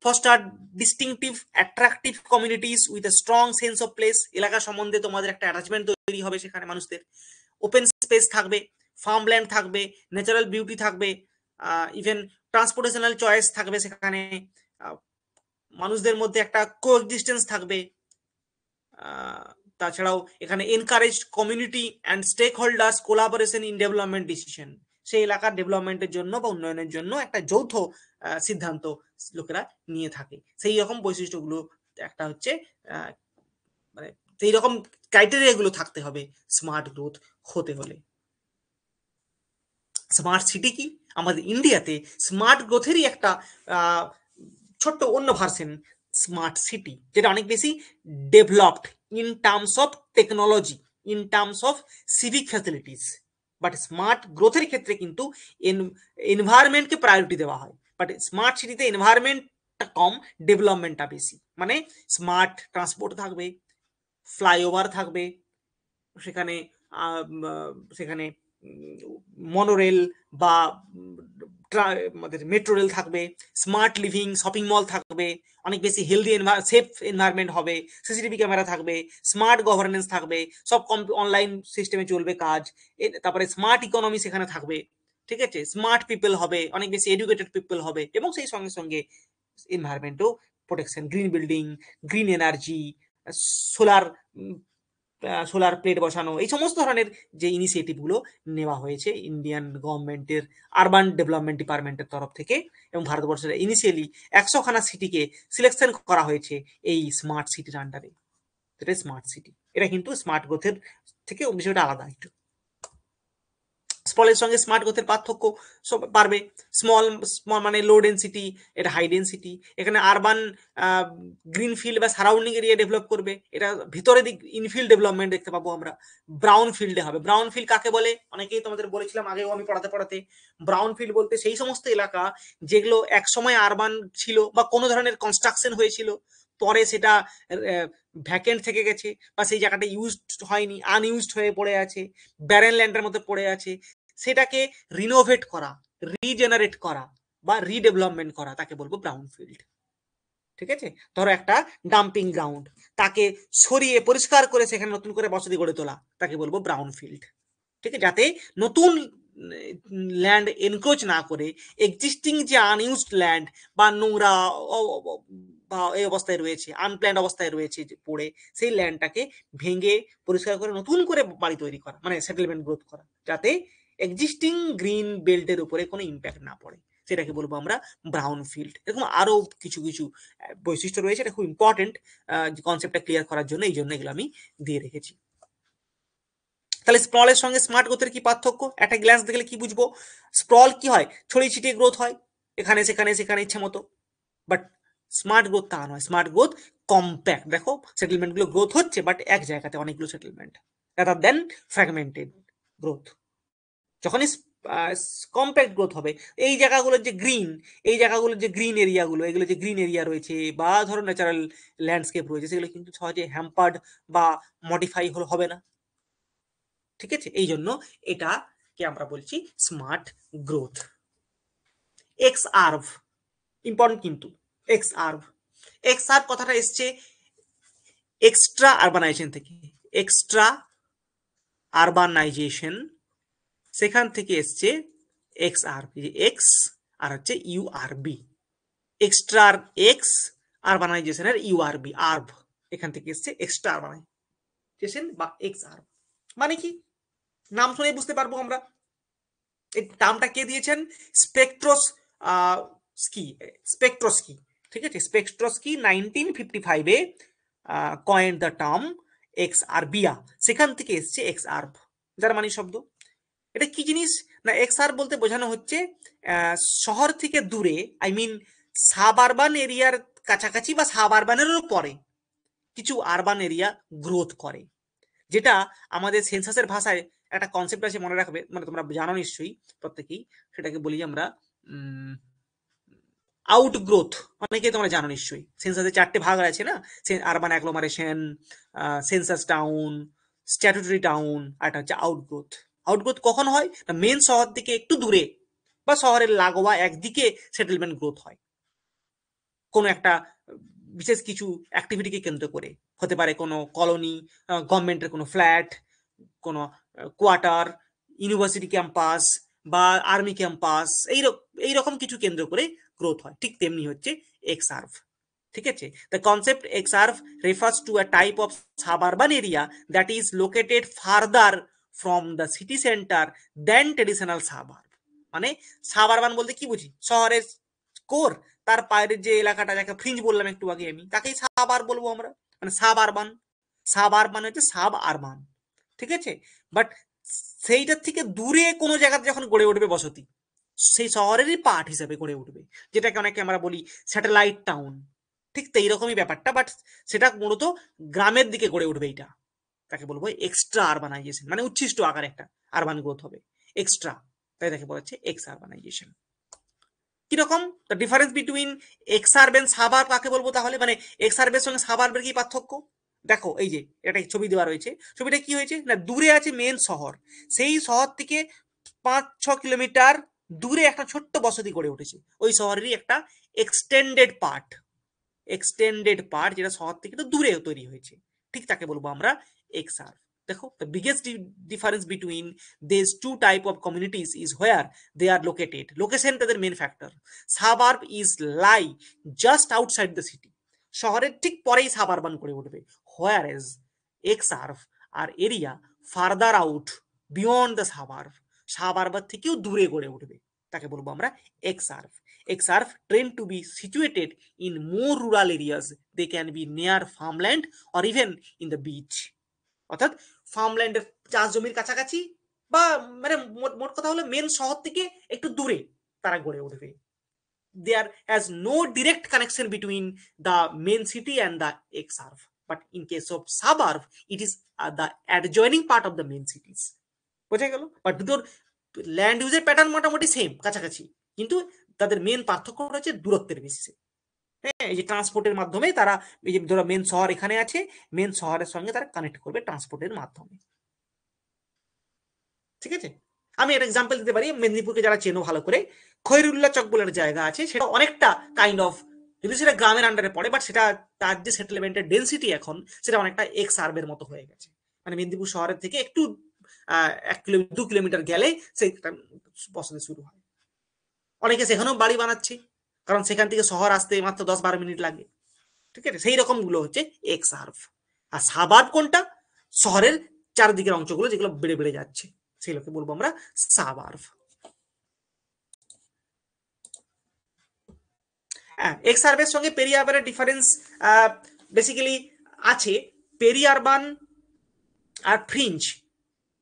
Speaker 1: Foster distinctive attractive communities with a strong sense of place, এলাকা সম্বন্ধে তোমাদের একটা অ্যাটাচমেন্ট তৈরি হবে সেখানে মানুষদের। ওপেন স্পেস থাকবে, ফার্মল্যান্ড থাকবে, ন্যাচারাল বিউটি থাকবে, ইভেন ট্রান্সপোর্টেশনাল চয়েস থাকবে সেখানে, মানুষদের মধ্যে একটা কোএক্সিস্টেন্স থাকবে। তাছাড়াও এখানে encourage community and stakeholders collaboration in development decision, সেই এলাকার ডেভেলপমেন্টের জন্য বা উন্নয়নের জন্য একটা যৌথ সিদ্ধান্ত লোকেরা নিয়ে থাকে। সেই রকম বৈশিষ্ট্যগুলো একটা হচ্ছে মানে সেই রকম ক্রাইটেরিয়া গুলো থাকতে হবে স্মার্ট গ্রোথ হতে হলে। স্মার্ট সিটি কি? আমাদের ইন্ডিয়াতে স্মার্ট গ্রোথেরই একটা ছোট্ট অন্য ভার্সন স্মার্ট সিটি, যেটা অনেক বেশি developed in terms of technology, in terms of civic facilities. But smart গ্রোথের ক্ষেত্রে কিন্তু এনভায়রনমেন্টকে প্রায়োরিটি দেওয়া হয়। বাট স্মার্ট সিটিতে এনভায়রনমেন্টটা কম, ডেভেলপমেন্টটা বেশি। মানে স্মার্ট ট্রান্সপোর্ট থাকবে, ফ্লাইওভার থাকবে সেখানে, সেখানে মনোরেল বা আমাদের মেট্রো রেল থাকবে, স্মার্ট লিভিং শপিং মল থাকবে, অনেক বেশি হেলদি সেফ এনভায়রনমেন্ট হবে, সিসিটিভি ক্যামেরা থাকবে, স্মার্ট গভর্নেন্স থাকবে, সব অনলাইন সিস্টেমে চলবে কাজ। তারপরে স্মার্ট ইকোনমি সেখানে থাকবে, ঠিক আছে, স্মার্ট পিপল হবে, অনেক বেশি এডুকেটেড পিপল হবে, এবং সেই সঙ্গে সঙ্গে এনভায়রনমেন্টও protection, green building, green energy, solar solar plate বসানো, এই সমস্ত ধরনের যে ইনিশিয়েটিভগুলো নেওয়া হয়েছে ইন্ডিয়ান গভর্নমেন্টের আরবান ডেভেলপমেন্ট ডিপার্টমেন্টের তরফ থেকে, এবং ভারতবর্ষের ইনিশিয়ালি 100খানা সিটিকে সিলেকশন করা হয়েছে এই স্মার্ট সিটির আন্ডারে। এটা স্মার্ট সিটি, এটা কিন্তু স্মার্ট গ্রোথের থেকে বিষয়টা আলাদা একটু। স্মলের সঙ্গে স্মার্ট গ্রোথের পার্থক্য সব পারবে। স্মল স্মল মানে লো ডেন্সিটি, এটা হাই ডেন্সিটি। এখানে আরবান গ্রিন ফিল্ড বা সারাউন্ডিং এরিয়া ডেভেলপ করবে, এটা ভিতরে দিক ইনফিল্ড ডেভেলপমেন্ট দেখতে পাবো আমরা। ব্রাউন ফিল্ডে হবে। ব্রাউন ফিল্ড কাকে বলে অনেকেই তোমাদের বলেছিলাম আগেও আমি পড়াতে। ব্রাউন ফিল্ড বলতে সেই সমস্ত এলাকা যেগুলো একসময় আরবান ছিল বা কোনো ধরনের কনস্ট্রাকশন হয়েছিল, পরে সেটা ভ্যাকেন্ট থেকে গেছে বা সেই জায়গাটা ইউজড হয়নি, আনইউজড হয়ে পড়ে আছে, ব্যারেন ল্যান্ডের মধ্যে পড়ে আছে, সেটাকে রিনোভেট করা, রিজেনারেট করা বা রিডেভেলপমেন্ট করা, তাকে বলবো ব্রাউন ফিল্ড। ঠিক আছে, ধরো একটা ডাম্পিং গ্রাউন্ড, তাকে সরিয়ে পরিষ্কার করে সেখানে নতুন করে বসতি গড়ে তোলা, তাকে বলবো ব্রাউন ফিল্ড। ঠিক আছে, যাতে নতুন ল্যান্ড এনক্রোচ না করে এক্সিস্টিং যে আনইউজড ল্যান্ড বা নোংরা বা এই অবস্থায় রয়েছে, আনপ্ল্যান্ড অবস্থায় রয়েছে পড়ে, সেই ল্যান্ডটাকে ভেঙে পরিষ্কার করে নতুন করে বাড়ি তৈরি করা, মানে সেটেলমেন্ট গ্রোথ করা, যাতে এক্সিস্টিং গ্রিন বেল্টের উপরে কোনো ইম্প্যাক্ট না পড়ে, সেটাকে বলবো আমরা ব্রাউন ফিল্ড। এরকম আরো কিছু কিছু বৈশিষ্ট্য রয়েছে, এটা খুব ইম্পর্টেন্ট কনসেপ্টটা ক্লিয়ার করার জন্য, এই জন্য এগুলো আমি দিয়ে রেখেছি। তাহলে স্প্রলের সঙ্গে স্মার্ট গ্রোথের কি পার্থক্য একটা গ্ল্যান্স দেখলে কি বুঝবো? স্প্রল কি হয়, ছড়িয়ে ছিটিয়ে গ্রোথ হয়, এখানে সেখানে সেখানে ইচ্ছে মতো। বাট স্মার্ট গ্রোথ তা নয়, স্মার্ট গ্রোথ কম্প্যাক্ট। দেখো সেটেলমেন্ট গুলো গ্রোথ হচ্ছে, বাট এক জায়গাতে অনেকগুলো settlement, rather than fragmented growth. যখনই কম্প্যাক্ট গ্রোথ হবে, এই জায়গাগুলোর যে গ্রিন, এই জায়গাগুলোর যে গ্রিন এরিয়াগুলো, এগুলো যে গ্রিন এরিয়া রয়েছে বা ধরো ন্যাচারাল ল্যান্ডস্কেপ রয়েছে, সেগুলো কিন্তু সহজে হ্যাম্পার্ড বা মডিফাই হবে না। ঠিক আছে, এই জন্য এটাকে আমরা বলছি স্মার্ট গ্রোথ। এক্স আর্ভ ইম্পর্টেন্ট, কিন্তু এক্স আর্ভ, এক্স আর্ভ কথাটা এসছে এক্সট্রা আরবানাইজেশন থেকে, এক্সট্রা আরবানাইজেশন, সেখান থেকে এসছে এক্স আর্ভ, এক্স আর হচ্ছে ইউআরবি, এক্সট্রা এক্স আরবানাইজেশনের ইউআরবি, আর্ভ, এখান থেকে এসছে এক্সট্রা আরবানাইজেশন বা এক্স আর্ভ। মানে কি, নাম শুনে বুঝতে পারবো আমরা। এই টার্মটা কে দিয়েছেন? স্পেকট্রস্কি। ঠিক আছে, স্পেকট্রস্কি 1955-এ কয়েন দ্য টার্ম এক্স আরবিয়া, সেখান থেকে এসছে এক্স আর্ভ, জার্মানি শব্দ। এটা কি জিনিস না, এক্স আর্ভ বলতে বোঝানো হচ্ছে শহর থেকে দূরে, আই মিন সাব-আরবান এরিয়ার কাছাকাছি বা সাব-আরবানেরও পরে কিছু আরবান এরিয়া গ্রোথ করে, যেটা আমাদের সেন্সাসের ভাষায় একটা কনসেপ্ট আছে, মনে রাখবে, মানে তোমরা জানো নিশ্চয়ই প্রত্যেকেই, সেটাকে বলি আমরা আউটগ্রোথ অনেকে তোমরা জানো নিশ্চয়ই, সেন্সাসের 4টে ভাগ আছে না, urban agglomeration, census town, statutory town, আর একটা হচ্ছে আউটগ্রোথ। আউটগ্রোথ কখন হয় না, মেন শহর থেকে একটু দূরে বা শহরের লাগোয়া একদিকে সেটেলমেন্ট গ্রোথ হয় কোনো একটা বিশেষ কিছু অ্যাক্টিভিটিকে কেন্দ্র করে। হতে পারে কোনো কলোনি, গভর্নমেন্টের কোনো ফ্ল্যাট, কোনো কোয়ার্টার, ইউনিভার্সিটি ক্যাম্পাস বা আর্মি ক্যাম্পাস, এইরকম কিছু কেন্দ্র করে গ্রোথ হয়। ঠিক তেমনি হচ্ছে এক্সার্ভ। ঠিক আছে, the concept exurb refers to a type of suburban area that is located farther from the city center than traditional suburb. মানে সাবারবান বলতে কি বুঝি, শহরের কোর, তার বাইরের যে এলাকাটা যাকে ফ্রিঞ্জ বললাম একটু আগে আমি, তাকেই সাবার বলবো আমরা, মানে সাব আরবান। সাব আরবান হচ্ছে সাব আরবান, ঠিক আছে। বাট সেইটার থেকে দূরে কোনো জায়গাতে যখন গড়ে উঠবে বসতি, সেই শহরেরই পার্ট হিসেবে গড়ে উঠবে, যেটাকে অনেকে আমরা বলি স্যাটেলাইট টাউন। ঠিক তো এইরকমই ব্যাপারটা, বাট সেটা মূলত গ্রামের দিকে গড়ে উঠবে। এইটা তাকে বলবো এক্সট্রা আরবানাইজেশন, মানে উচ্ছিষ্ট আকার একটা আরবান গ্রোথ হবে এক্সট্রা, তাই তাকে বলা হচ্ছে এক্স আরবানাইজেশন। কিরকম the difference between এক্সার্ব and suburb কাকে বলবো তাহলে, মানে এক্সার্বের সঙ্গে সাবার্বের কি পার্থক্য? দেখো এই যে এটা ছবি দেওয়া রয়েছে, ছবিটা কি হয়েছে না, দূরে আছে মেন শহর, সেই শহর থেকে 5-6 কিলোমিটার দূরে একটা ছোট্ট বসতি গড়ে উঠেছে, ওই শহরেরই একটা এক্সটেন্ডেড পার্ট, যেটা শহর থেকে একটু দূরে তৈরি হয়েছে, ঠিক তাকে বলবো আমরা এক্সার্ভ। দেখো the biggest difference between these two type of communities is where they are located. Location তাদের main factor. Suburb is lie just outside the city, শহরের ঠিক পরেই সাবারবান করে উঠবে, whereas exurb are area farther out beyond the suburb, সাবারবার থেকেও দূরে গড়ে উঠবে, তাকে বলবো আমরা এক্সার্ভ। Exarf tend to be situated in more rural areas. They can be near farmland or even in the beach. অর্থাৎ ফার্মল্যান্ডের চাষ জমির কাছাকাছি বা মানে মোট কথা হলো মেন শহর থেকে একটু দূরে তারা গড়ে উঠবে। There has no direct connection between the main city and the exarf. But in case of suburb, it is the adjoining part of the main cities. বোঝা গেল? বাট দুটোর ল্যান্ড ইউজের প্যাটার্ন মোটামুটি সেম, কাছাকাছি, কিন্তু তাদের মেন পার্থক্য রয়েছে দূরত্বের বেসিসে। হ্যাঁ, এই যে ট্রান্সপোর্টের মাধ্যমে তারা, এই যে ধরো মেন শহর এখানে আছে, মেন শহরের সঙ্গে তারা কানেক্ট করবে ট্রান্সপোর্টের মাধ্যমে। ঠিক আছে, আমি একটা এক্সাম্পল দিতে পারি, মেদিনীপুরকে যারা চেনো ভালো করে, খৈরুল্লাহ চক বলে জায়গা আছে, সেটা অনেকটা কাইন্ড অফ, যদি সেটা গ্রামের আন্ডারে পড়ে, বাট সেটা তার যে সেটেলমেন্টের ডেন্সিটি এখন সেটা অনেকটা এক্স আরবের মতো হয়ে গেছে। মানে মেদিনীপুর শহরের থেকে একটু 1-2 কিলোমিটার গেলে সেটা বসতি শুরু হয়। অনেকে সেখানেও বাড়ি বানাচ্ছে, কারণ সেখান থেকে শহর আসতে মাত্র 10-12 মিনিট লাগে। ঠিক আছে, সেই রকম গুলো হচ্ছে এক্সার্ভ। আর সাবার্ব কোনটা, শহরের চারদিকের অংশগুলো যেগুলো বেড়ে বেড়ে যাচ্ছে, সেগুলোকে বলবো আমরা সাবার্ভ। হ্যাঁ, এক্সার্ভের সঙ্গে পেরি আরবানের ডিফারেন্স বেসিক্যালি আছে। পেরি আরবান আর ফ্রিঞ্জ,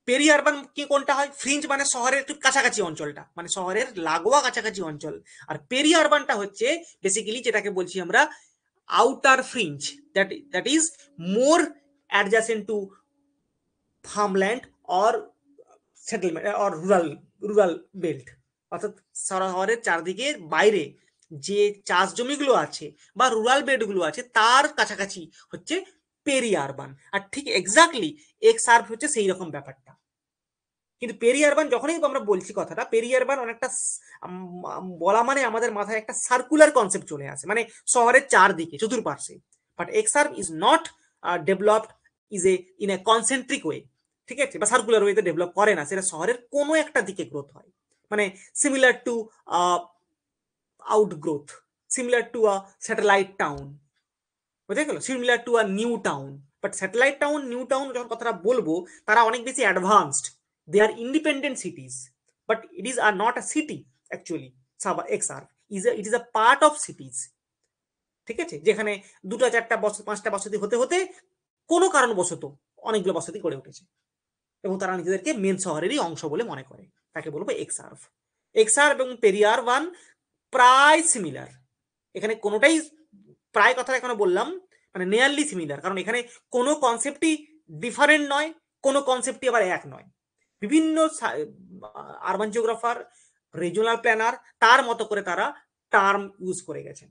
Speaker 1: পেরি আরবান কি কোনটা হয়, ফ্রিঞ্জ মানে শহরের একটু কাছাকাছি অঞ্চলটা, মানে শহরের লাগোয়া কাছাকাছি অঞ্চল, আর পেরি আরবানটা হচ্ছে বেসিক্যালি যেটাকে বলছি আমরা outer fringe, that is more adjacent to farmland or settlement or rural belt. অর্থাৎ শহরের চারদিকে বাইরে যে চাষ জমিগুলো আছে বা রুরাল বেল্টগুলো আছে তার কাছাকাছি হচ্ছে পেরি আরবান। আর ঠিক এক্স্যাক্টলি এক্স আরব হচ্ছে সেই রকম ব্যাপারটা। কিন্তু পেরি আরবান যখনই আমরা বলছি কথাটা, পেরি আরবান অনেকটা বলা মানে আমাদের মাথায় একটা সার্কুলার কনসেপ্ট চলে আসে, মানে শহরের চারদিকে চতুর্পার্শ্বে। But exurb is not developed is a in a concentric way, ঠিক আছে, বা সার্কুলার ওয়েতে ডেভেলপ করে না, সেটা শহরের কোনো একটা দিকে গ্রোথ হয়, মানে similar to outgrowth, similar to a satellite town, বুঝে গেল, similar to a new town. But satellite town, new town যখন কথাটা বলবো, তারা অনেক বেশি advanced, they are independent cities, but it is are not a city actually. Exurb it is a part of cities, ঠিক আছে, যেখানে 2-4-5টা বসতি হতে হতে কোনো কারণবশত অনেকগুলো বসতি গড়ে উঠেছে এবং তারা নিজেদেরকে মেন শহরেরই অংশ বলে মনে করে, তাকে বলবো এক্সার্ভ। এক্সার্ভ এবং পেরিয়ার ওয়ান প্রায় সিমিলার, এখানে কোনোটাই প্রায় কথা এখানে বললাম, মানে নিয়ারলি সিমিলার, কারণ এখানে কোনো কনসেপ্টই ডিফারেন্ট নয়, কোনো কনসেপ্টই আবার এক নয়। বিভিন্ন আরবান জিওগ্রাফার, রিজিওনাল প্ল্যানার তার মতো করে তারা টার্ম ইউজ করে গেছেন।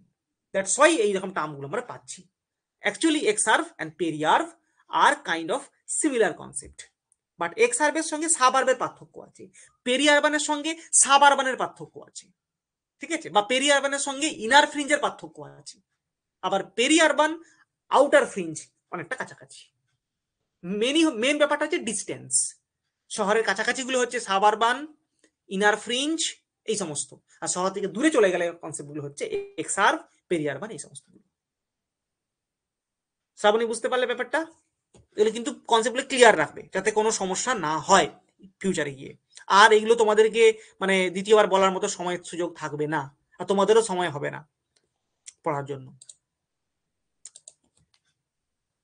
Speaker 1: দ্যাটস ওয়াই এইরকম টার্মগুলো আমরা পাচ্ছি। Actually exurb and periurb are kind of similar concept, but এক্সার্ভের সঙ্গে সাবার্বের পার্থক্য আছে, পেরিয়ারবানের সঙ্গে সাবারবানের পার্থক্য আছে, ঠিক আছে, বা পেরিয়ারবানের সঙ্গে ইনার ফ্রিঞ্জের পার্থক্য আছে, আবার পেরিয়ারবান আউটার ফ্রিঞ্জ অনেকটা কাছাকাছি। মেন ব্যাপারটা হচ্ছে ডিস্টেন্স। শহরের কাছাকাছি গুলো হচ্ছে সাবারবান, ইনার ফ্রিঞ্জ, এই সমস্ত, আর শহর থেকে দূরে চলে গেলে কনসেপ্ট গুলো হচ্ছে এক্সার্ভ, পেরিয়ারবান, এই সমস্ত গুলো। শ্রাবণী বুঝতে পারলে ব্যাপারটা? এগুলো কিন্তু কনসেপ্টগুলো ক্লিয়ার রাখবে যাতে কোনো সমস্যা না হয় ফিউচারে গিয়ে। আর এগুলো তোমাদেরকে মানে দ্বিতীয়বার বলার মতো সময়ের সুযোগ থাকবে না, আর তোমাদেরও সময় হবে না পড়ার জন্য।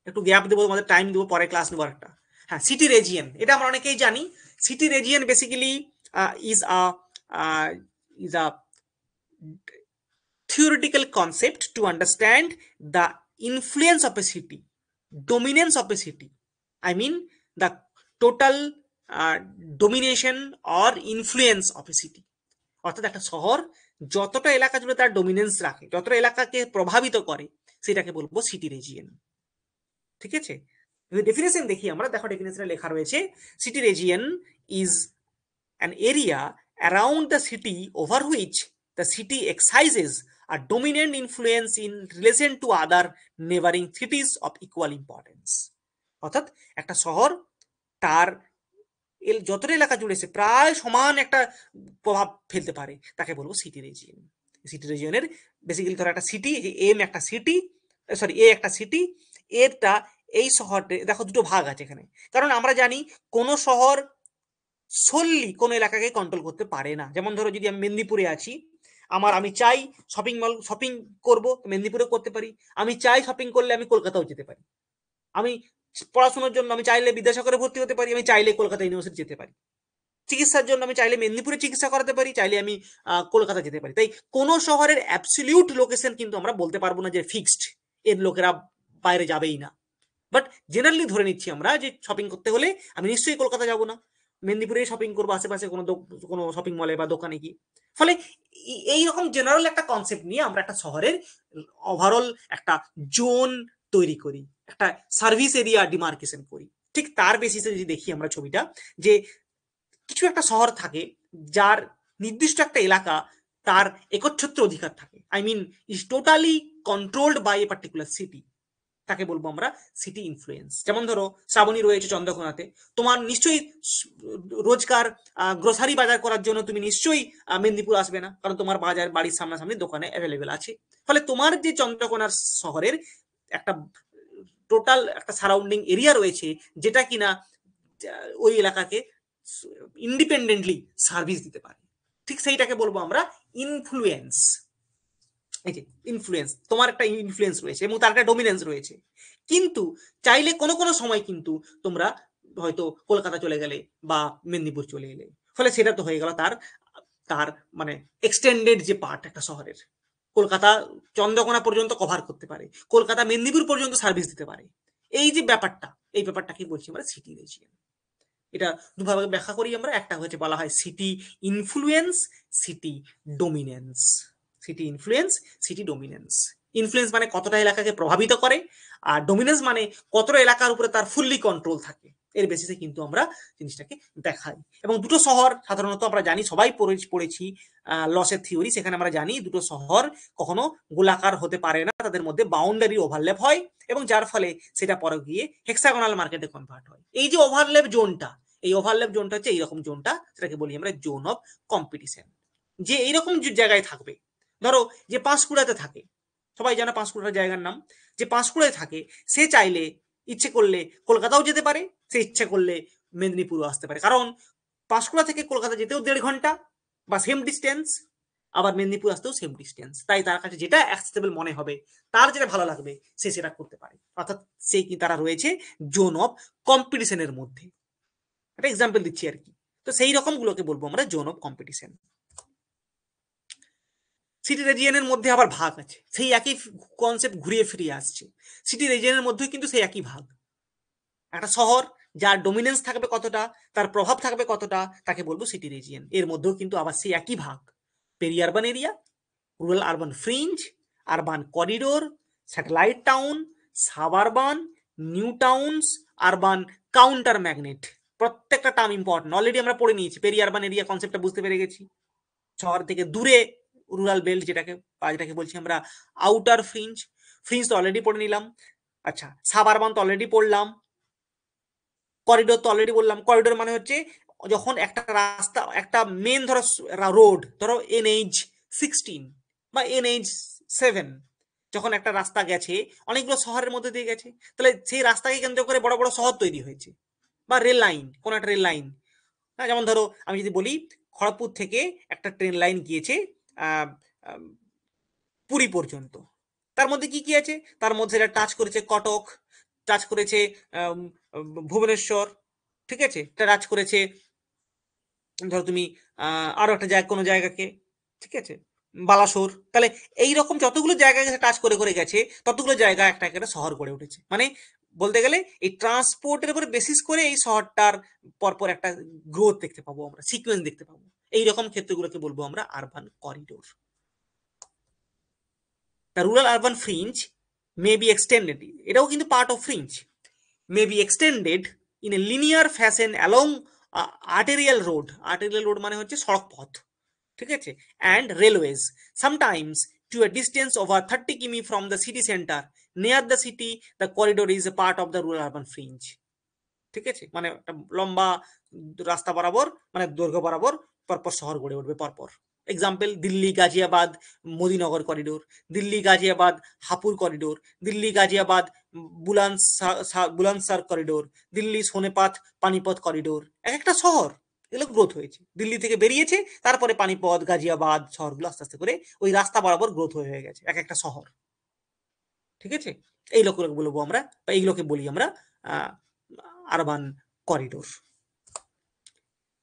Speaker 1: একটু গ্যাপ দেবো, তোমাদের টাইম দেবো, পরে ক্লাস নেবো একটা। হ্যাঁ, সিটি রেজিয়ন, এটা আমরা অনেকেই জানি। City region basically is a theoretical concept to understand the influence of a city, dominance of a city. I mean the total domination or influence of a city. অর্থাৎ একটা শহর যতটা এলাকা জুড়ে তার ডোমিনেন্স রাখে, যতটা এলাকাকে প্রভাবিত করে, সেটাকে বলবো সিটি রিজিয়ন। ঠিক আছে, ডেফিনেশন দেখি আমরা, দেখো ডেফিনেশনে লেখা রয়েছে, city region is an area around the city over which the city exercises a dominant influence in relation to other neighboring cities of equal importance. অর্থাৎ একটা শহর তার যতটা এলাকা জুড়েছে প্রায় সমান একটা প্রভাব ফেলতে পারে, তাকে বলবো সিটি রিজিয়ন। সিটি রিজিয়নের বেসিক্যালি ধরো একটা সিটি, এম একটা সিটি, সরি এ একটা সিটি, এরটা এই শহরটা দেখো দুটো ভাগ আছে এখানে, কারণ আমরা জানি কোন শহর সোললি কোন এলাকাকে কন্ট্রোল করতে পারে না। যেমন ধরো যদি আমি মেদিনীপুরে আছি, আমি চাই শপিং করব, মেদিনীপুরে করতে পারি। আমি চাই শপিং করলে আমি কলকাতাও যেতে পারি। আমি পড়াশোনার জন্য আমি চাইলে বিদ্যাসাগরে ভর্তি হতে পারি, আমি চাইলে কলকাতা ইউনিভার্সিটি যেতে পারি। চিকিৎসার জন্য আমি চাইলে মেদিনীপুরে চিকিৎসা করাতে পারি, চাইলে আমি কলকাতা যেতে পারি। তাই কোন শহরের অ্যাবসলিউট লোকেশন কিন্তু আমরা বলতে পারবো না যে ফিক্সড, এর লোকেরা বাইরে যাবেই না। বাট জেনারেলি ধরে নিচ্ছি আমরা যে শপিং করতে হলে আমি নিশ্চয়ই কলকাতা যাব না, মেদিনীপুরে শপিং করবো আশেপাশে কোনো শপিং মলে বা দোকানে গিয়ে। ফলে এইরকম জেনারেল একটা কনসেপ্ট নিয়ে আমরা একটা শহরের ওভারঅল একটা জোন তৈরি করি, একটা সার্ভিস এরিয়া ডিমার্কেশন করি। ঠিক তার বেসিসে যদি দেখি আমরা ছবিটা, যে কিছু একটা শহর থাকে যার নির্দিষ্ট একটা এলাকা তার একচ্ছত্র অধিকার থাকে, I mean is totally controlled by a particular city, তাকে বলবো আমরা সিটি ইনফ্লুয়েন্স। যেমন ধরো শ্রাবণী রয়েছে চন্দ্রকোনাতে, তোমার নিশ্চয়ই রোজকার গ্রোসারি বাজার করার জন্য তুমি নিশ্চয়ই মেদিনীপুর আসবে না, কারণ তোমার বাড়ির সামনাসামনি দোকানে অ্যাভেলেবেল আছে। ফলে তোমার যে চন্দ্রকোনার শহরের একটা টোটাল একটা সারাউন্ডিং এরিয়া রয়েছে যেটা কিনা ওই এলাকাকে ইন্ডিপেন্ডেন্টলি সার্ভিস দিতে পারে, ঠিক সেইটাকে বলবো আমরা ইনফ্লুয়েন্স। এই যে ইনফ্লুয়েন্স, তোমার একটা ইনফ্লুয়েন্স রয়েছে এবং তার একটা ডোমিনেন্স রয়েছে। কিন্তু চাইলে কোনো কোনো সময় কিন্তু তোমরা হয়তো কলকাতা চলে গেলে বা মেদিনীপুর চলে এলে, ফলে সেটা তো হয়ে গেল তার তার মানে এক্সটেন্ডেড যে পার্ট একটা শহরের, কলকাতা চন্দ্রকোনা পর্যন্ত কভার করতে পারে, কলকাতা মেদিনীপুর পর্যন্ত সার্ভিস দিতে পারে। এই যে ব্যাপারটা, এই ব্যাপারটাকে বলছি আমরা সিটি রিজিয়ন। এটা দুভাবে ব্যাখ্যা করি আমরা, একটা হচ্ছে বলা হয় city influence, city dominance. City influence, city dominance. Influence মানে কতটা এলাকাকে প্রভাবিত করে, আর ডোমিনেন্স মানে কতটা এলাকার উপরে তার ফুললি কন্ট্রোল থাকে। এর বেসিসে কিন্তু আমরা জিনিসটাকে দেখাই। এবং দুটো শহর সাধারণত আমরা জানি, সবাই পড়েছি লসের থিওরি, সেখানে আমরা জানি দুটো শহর কখনো গোলাকার হতে পারে না, তাদের মধ্যে বাউন্ডারি ওভারল্যাপ হয় এবং যার ফলে সেটা পরে গিয়ে হেক্সাগোনাল মার্কেটে কনভার্ট হয়। এই যে ওভারল্যাপ জোনটা, এই ওভারল্যাপ জোনটা হচ্ছে এইরকম জোনটা, সেটাকে বলি আমরা জোন অফ কম্পিটিশন। যে এইরকম জায়গায় থাকবে, ধরো যে পাঁশকুড়াতে থাকে, সবাই জানে পাঁশকুড়ার জায়গার নাম, যে পাঁশকুড়ায় থাকে সে চাইলে ইচ্ছে করলে কলকাতাও যেতে পারে, সে ইচ্ছে করলে মেদিনীপুরও আসতে পারে, কারণ পাঁশকুড়া থেকে কলকাতা যেতেও 1.5 ঘন্টা বা সেম ডিস্টেন্স, আবার মেদিনীপুর আসতেও সেম ডিস্টেন্স। তাই তার কাছে যেটা অ্যাক্সেসেবল মনে হবে, তার যেটা ভালো লাগবে, সে সেটা করতে পারে। অর্থাৎ সেই কি তারা রয়েছে জোন অফ কম্পিটিশনের মধ্যে। একটা এক্সাম্পল দিচ্ছি আর কি। তো সেই রকম গুলোকে বলবো আমরা জোন অফ কম্পিটিশন। সিটি রিজিয়নের মধ্যে আবার ভাগ আছে, সেই একই কনসেপ্ট ঘুরিয়ে ফিরিয়ে আসছে। সিটি রিজিয়নের মধ্যে কিন্তু সেই একই ভাগ। একটা শহর যার ডোমিনেন্স থাকবে কতটা, তার প্রভাব থাকবে কতটা, তাকে বলবো সিটি রিজিয়ন। এর মধ্যেও কিন্তু আবার সেই একই ভাগ, periurban area rural urban fringe, urban corridor, satellite town, suburban, new towns, urban counter magnet. প্রত্যেকটা টার্ম ইম্পর্টেন্ট, অলরেডি আমরা পড়ে নিয়েছি। পেরি আরবান এরিয়া কনসেপ্টটা বুঝতে পেরে গেছি। শহর থেকে দূরে রুরাল বেল্ট, যেটাকে বলছি আমরা আউটার ফ্রিঞ্জ। ফ্রিঞ্জ তো অলরেডি পড়ে নিলাম। আচ্ছা, সাবারবান তো অলরেডি পড়লাম। করিডোর তো অলরেডি বললাম। করিডোর মানে হচ্ছে যখন একটা রাস্তা, একটা মেন ধরো রোড, ধরো NH-16 বা NH-7, যখন একটা রাস্তা গেছে অনেকগুলো শহরের মধ্যে দিয়ে গেছে, তাহলে সেই রাস্তাকে কেন্দ্র করে বড় বড় শহর তৈরি হয়েছে। বা রেল লাইন, কোন একটা রেল লাইন, হ্যাঁ, যেমন ধরো আমি যদি বলি খড়গপুর থেকে একটা ট্রেন লাইন গিয়েছে পুরী পর্যন্ত। তার মধ্যে কি কি আছে? তার মধ্যে এটা টাচ করেছে কটক, টাচ করেছে ভুবনেশ্বর, ঠিক আছে, এটা টাচ করেছে ধরো তুমি আরো একটা জায়গা, কোনো জায়গাকে, ঠিক আছে, বালাসোর। তাহলে এইরকম যতগুলো জায়গায় টাচ করে করে গেছে, ততগুলো জায়গা একটা একটা শহর গড়ে উঠেছে। মানে বলতে গেলে এই ট্রান্সপোর্টের উপর বেসিস করে এই শহরটার পরপর একটা গ্রোথ দেখতে পাবো, আমরা সিকোয়েন্স দেখতে পাবো। এইরকম ক্ষেত্রগুলোকে বলবো আমরা urban corridor. The rural urban fringe may be extended, এটাও কিন্তু part of fringe, may be extended in a linear fashion along arterial road, arterial road মানে হচ্ছে সড়ক পথ, ঠিক আছে, and railways, sometimes to a distance over 30 কিমি from the city center. Near the city, the corridor is a part of the rural urban fringe. ঠিক আছে, মানে একটা লম্বা রাস্তা বরাবর, মানে দৈর্ঘ্য বরাবর পরপর শহর গড়ে উঠবে পরপর। Example, Delhi Ghaziabad Modinagar corridor, Delhi Ghaziabad Hapur corridor, Delhi Ghaziabad Bulandshahr corridor, Delhi Sonipat Panipat corridor. এক একটা শহর এগুলো গ্রোথ হয়েছে, দিল্লি থেকে বেরিয়েছে, তারপরে পানিপথ গাজিয়াবাদ শহরগুলো আস্তে আস্তে করে ওই রাস্তা বরাবর গ্রোথ হয়ে গেছে এক একটা শহর। ঠিক আছে, এই লোকগুলোকে বলবো আমরা, বা এইগুলোকে বলি আমরা urban corridor.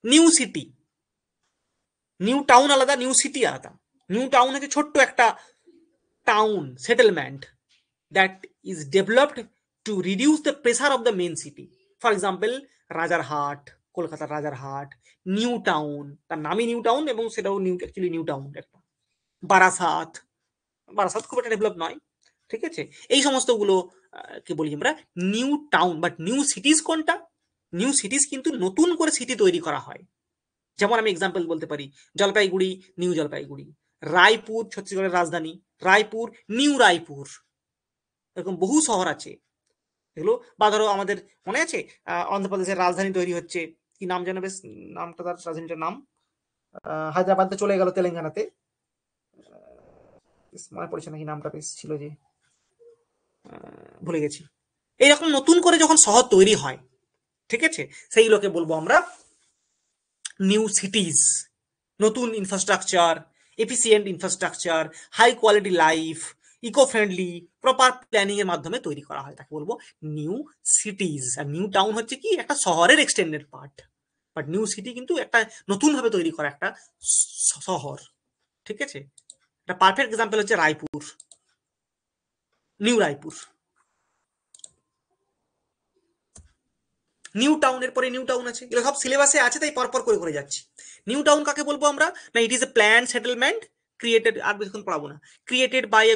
Speaker 1: New city, new town আলাদা, নিউ সিটি আলাদা। নিউ টাউন হচ্ছে ছোট্ট একটা town settlement that is developed to reduce the pressure of the main city. For example, Rajarhat, কলকাতার রাজারহাট নিউ টাউন, তার নামই নিউ টাউন এবং সেটাও নিউ, অ্যাকচুয়ালি নিউ টাউন একটা। বারাসাত, বারাসাত খুব একটা ডেভেলপ নয়, ঠিক আছে। এই সমস্তগুলো কে বলি আমরা new town. But new cities কোনটা? নিউ সিটিজ কিন্তু নতুন করে সিটি তৈরি করা হয়। যেমন আমি এক্সাম্পল বলতে পারি, জলপাইগুড়ি, নিউ জলপাইগুড়ি। রায়পুর ছত্তিশগড়ের রাজধানী, রায়পুর, নিউ রায়পুর। এরকম বহু শহর আছে এগুলো। বা ধরো আমাদের মনে আছে অন্ধ্রপ্রদেশের রাজধানী তৈরি হচ্ছে, কি নাম যেন, বেশ নামটা, তার রাজধানীটার নাম, হায়দ্রাবাদ চলে গেল তেলেঙ্গানাতে, মনে পড়ছে নাকি নামটা, বেশ ছিল যে, ভুলে গেছি। এইরকম নতুন করে যখন শহর তৈরি হয়, ঠিক আছে, সেইগুলোকে বলবো আমরা নিউ সিটিজ। নতুন infrastructure, efficient infrastructure, high quality life, eco friendly, proper planning এর মাধ্যমে তৈরি করা হয়, তাকে বলবো নিউ সিটিজ। আর নিউ টাউন হচ্ছে কি একটা শহরের extended part, but new city কিন্তু একটা নতুন ভাবে তৈরি করা একটা শহর, ঠিক আছে। একটা পারফেক্ট এক্সাম্পল হচ্ছে রায়পুর, নিউ রায়পুর। নিউ টাউনের পরে নিউ টাউন আছে, এগুলো সব সিলেবাসে আছে, তাই পরপর করে করে যাচ্ছি। নিউ টাউন কাকে বলবো আমরা? না, it is a plan settlement created, আর বেশিক্ষণ পড়াবো না, created by a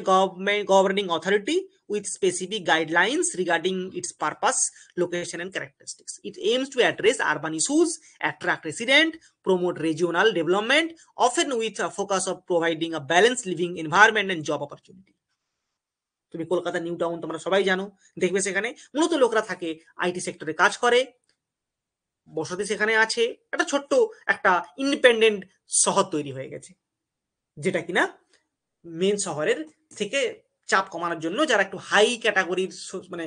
Speaker 1: governing authority with specific guidelines regarding its purpose, location and characteristics. It aims to address urban issues, attract resident, promote regional development, often with a focus of providing a balanced living environment and job opportunity. তুমি Kolkata new town তোমরা সবাই জানো, দেখবে সেখানে মূলত লোকরা থাকে, IT সেক্টরে কাজ করে, বসতি সেখানে আছে, একটা ছোট্ট একটা ইন্ডিপেন্ডেন্ট শহর তৈরি হয়ে গেছে, যেটা কিনা মেন শহরের থেকে চাপ কমানোর জন্য যারা একটু হাই ক্যাটাগরির, মানে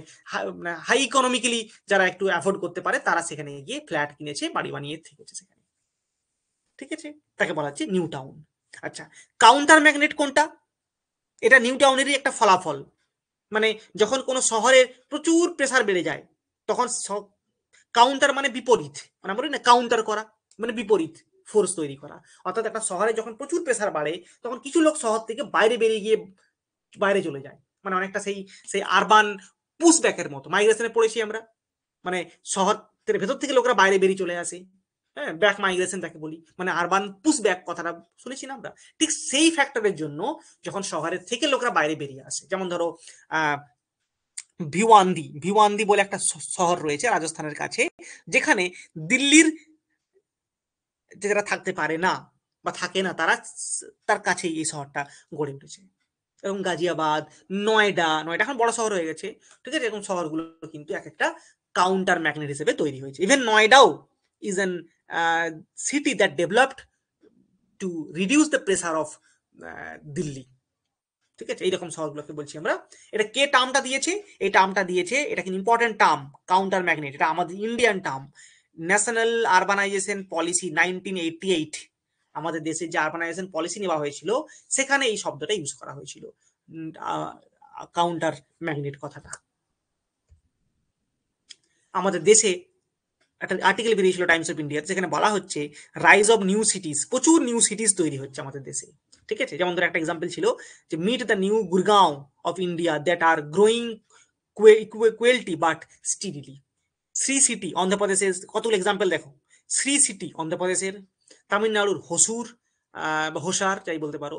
Speaker 1: হাই ইকোনমিক্যালি যারা একটু অ্যাফোর্ড করতে পারে, তারা সেখানে গিয়ে ফ্ল্যাট কিনেছে, বাড়ি বানিয়ে থেকেছে সেখানে, ঠিক আছে, তাকে বলা হচ্ছে নিউ টাউন। আচ্ছা, কাউন্টার ম্যাগনেট কোনটা? এটা নিউ টাউনেরই একটা ফলাফল। মানে যখন কোনো শহরের প্রচুর প্রেসার বেড়ে যায়, তখন কাউন্টার মানে বিপরীত, মানে বলি না কাউন্টার করা মানে বিপরীত ফোর্স তৈরি করা। অর্থাৎ একটা শহরে যখন প্রচুর প্রেসার বাড়ে, তখন কিছু লোক শহর থেকে বাইরে বেরিয়ে গিয়ে বাইরে চলে যায়, মানে অনেকটা সেই সেই আরবান পুশ ব্যাকের মতো। মাইগ্রেশনে পড়েছি আমরা, মানে শহরের ভেতর থেকে লোকরা বাইরে বেরিয়ে চলে আসে, হ্যাঁ, ব্যাক মাইগ্রেশন যাকে বলি, মানে আরবান পুশ ব্যাক কথাটা শুনেছি না আমরা, ঠিক সেই ফ্যাক্টরের জন্য যখন শহরের থেকে লোকরা বাইরে বেরিয়ে আসে, যেমন ধরো ভিওয়ান্দি বলে একটা শহর রয়েছে রাজস্থানের কাছে, যেখানে দিল্লির যারা থাকতে পারে না বা থাকে না তারা তার কাছেই এই শহরটা গড়ে উঠেছে। এবং গাজিয়াবাদ, নয়ডা এখন বড় শহর হয়ে গেছে, ঠিক আছে, এরকম শহরগুলো কিন্তু এক একটা কাউন্টার ম্যাগনেট হিসেবে তৈরি হয়েছে। ইভেন নয়ডাও is an city that developed to reduce the pressure of Delhi, ঠিক আছে, এইরকম শহরগুলোকে বলছি আমরা। এটা কে টার্মটা দিয়েছে? এই টার্মটা দিয়েছে, এটা কিন্তু ইম্পর্টেন্ট টার্ম, কাউন্টার ম্যাগনেট, এটা আমাদের Indian term. National urbanisation policy 1988, আমাদের দেশে যে আরবানাইজেশন পলিসি নেওয়া হয়েছিল সেখানে এই শব্দটা ইউজ করা হয়েছিল, কাউন্টার ম্যাগনেট কথাটা। আমাদের দেশে একটা আর্টিকেল বেরিয়েছিল টাইমস অফ ইন্ডিয়া, যেখানে বলা হচ্ছে রাইজ অফ নিউ সিটিজ, প্রচুর নিউ সিটিজ তৈরি হচ্ছে আমাদের দেশে, ঠিক আছে। যেমন ধর একটা এক্সাম্পল ছিল যে meet the new Gurgaon of India that are growing কোয়েলটি বাট স্টিডিলি। শ্রী সিটি অন্ধ্রপ্রদেশের, কতগুলো এক্সাম্পল দেখো, শ্রী সিটি অন্ধ্রপ্রদেশের, তামিলনাড়ুর হোসুর বা হোসার যাই বলতে পারো,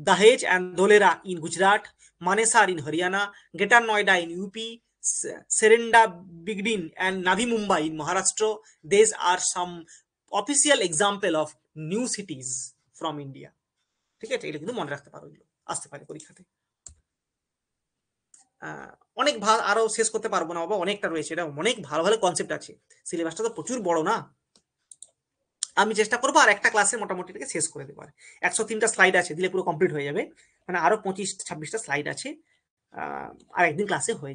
Speaker 1: Dahej and Dholera in Gujarat, Manesar in Haryana, Greater Noida in UP, সেরেন্ডা বিগডিন and Navi Mumbai in Maharashtra. These are some official example of new cities from India, ঠিক আছে, এটা কিন্তু মনে রাখতে পারো, এগুলো আসতে পারে পরীক্ষাতে। অনেক ভালো, আরো শেষ করতে পারবো না বাবা, অনেকটা রয়েছে, এটা অনেক ভালো ভালো কনসেপ্ট আছে, সিলেবাসটা তো প্রচুর বড় না। আমি চেষ্টা করবো আর একটা ক্লাসে মোটামুটি এটাকে শেষ করে দেবো। 103টা স্লাইড আছে, দিলে পুরো কমপ্লিট হয়ে যাবে, মানে আরো 25-26টা স্লাইড আছে, আর একদিন ক্লাসে হয়ে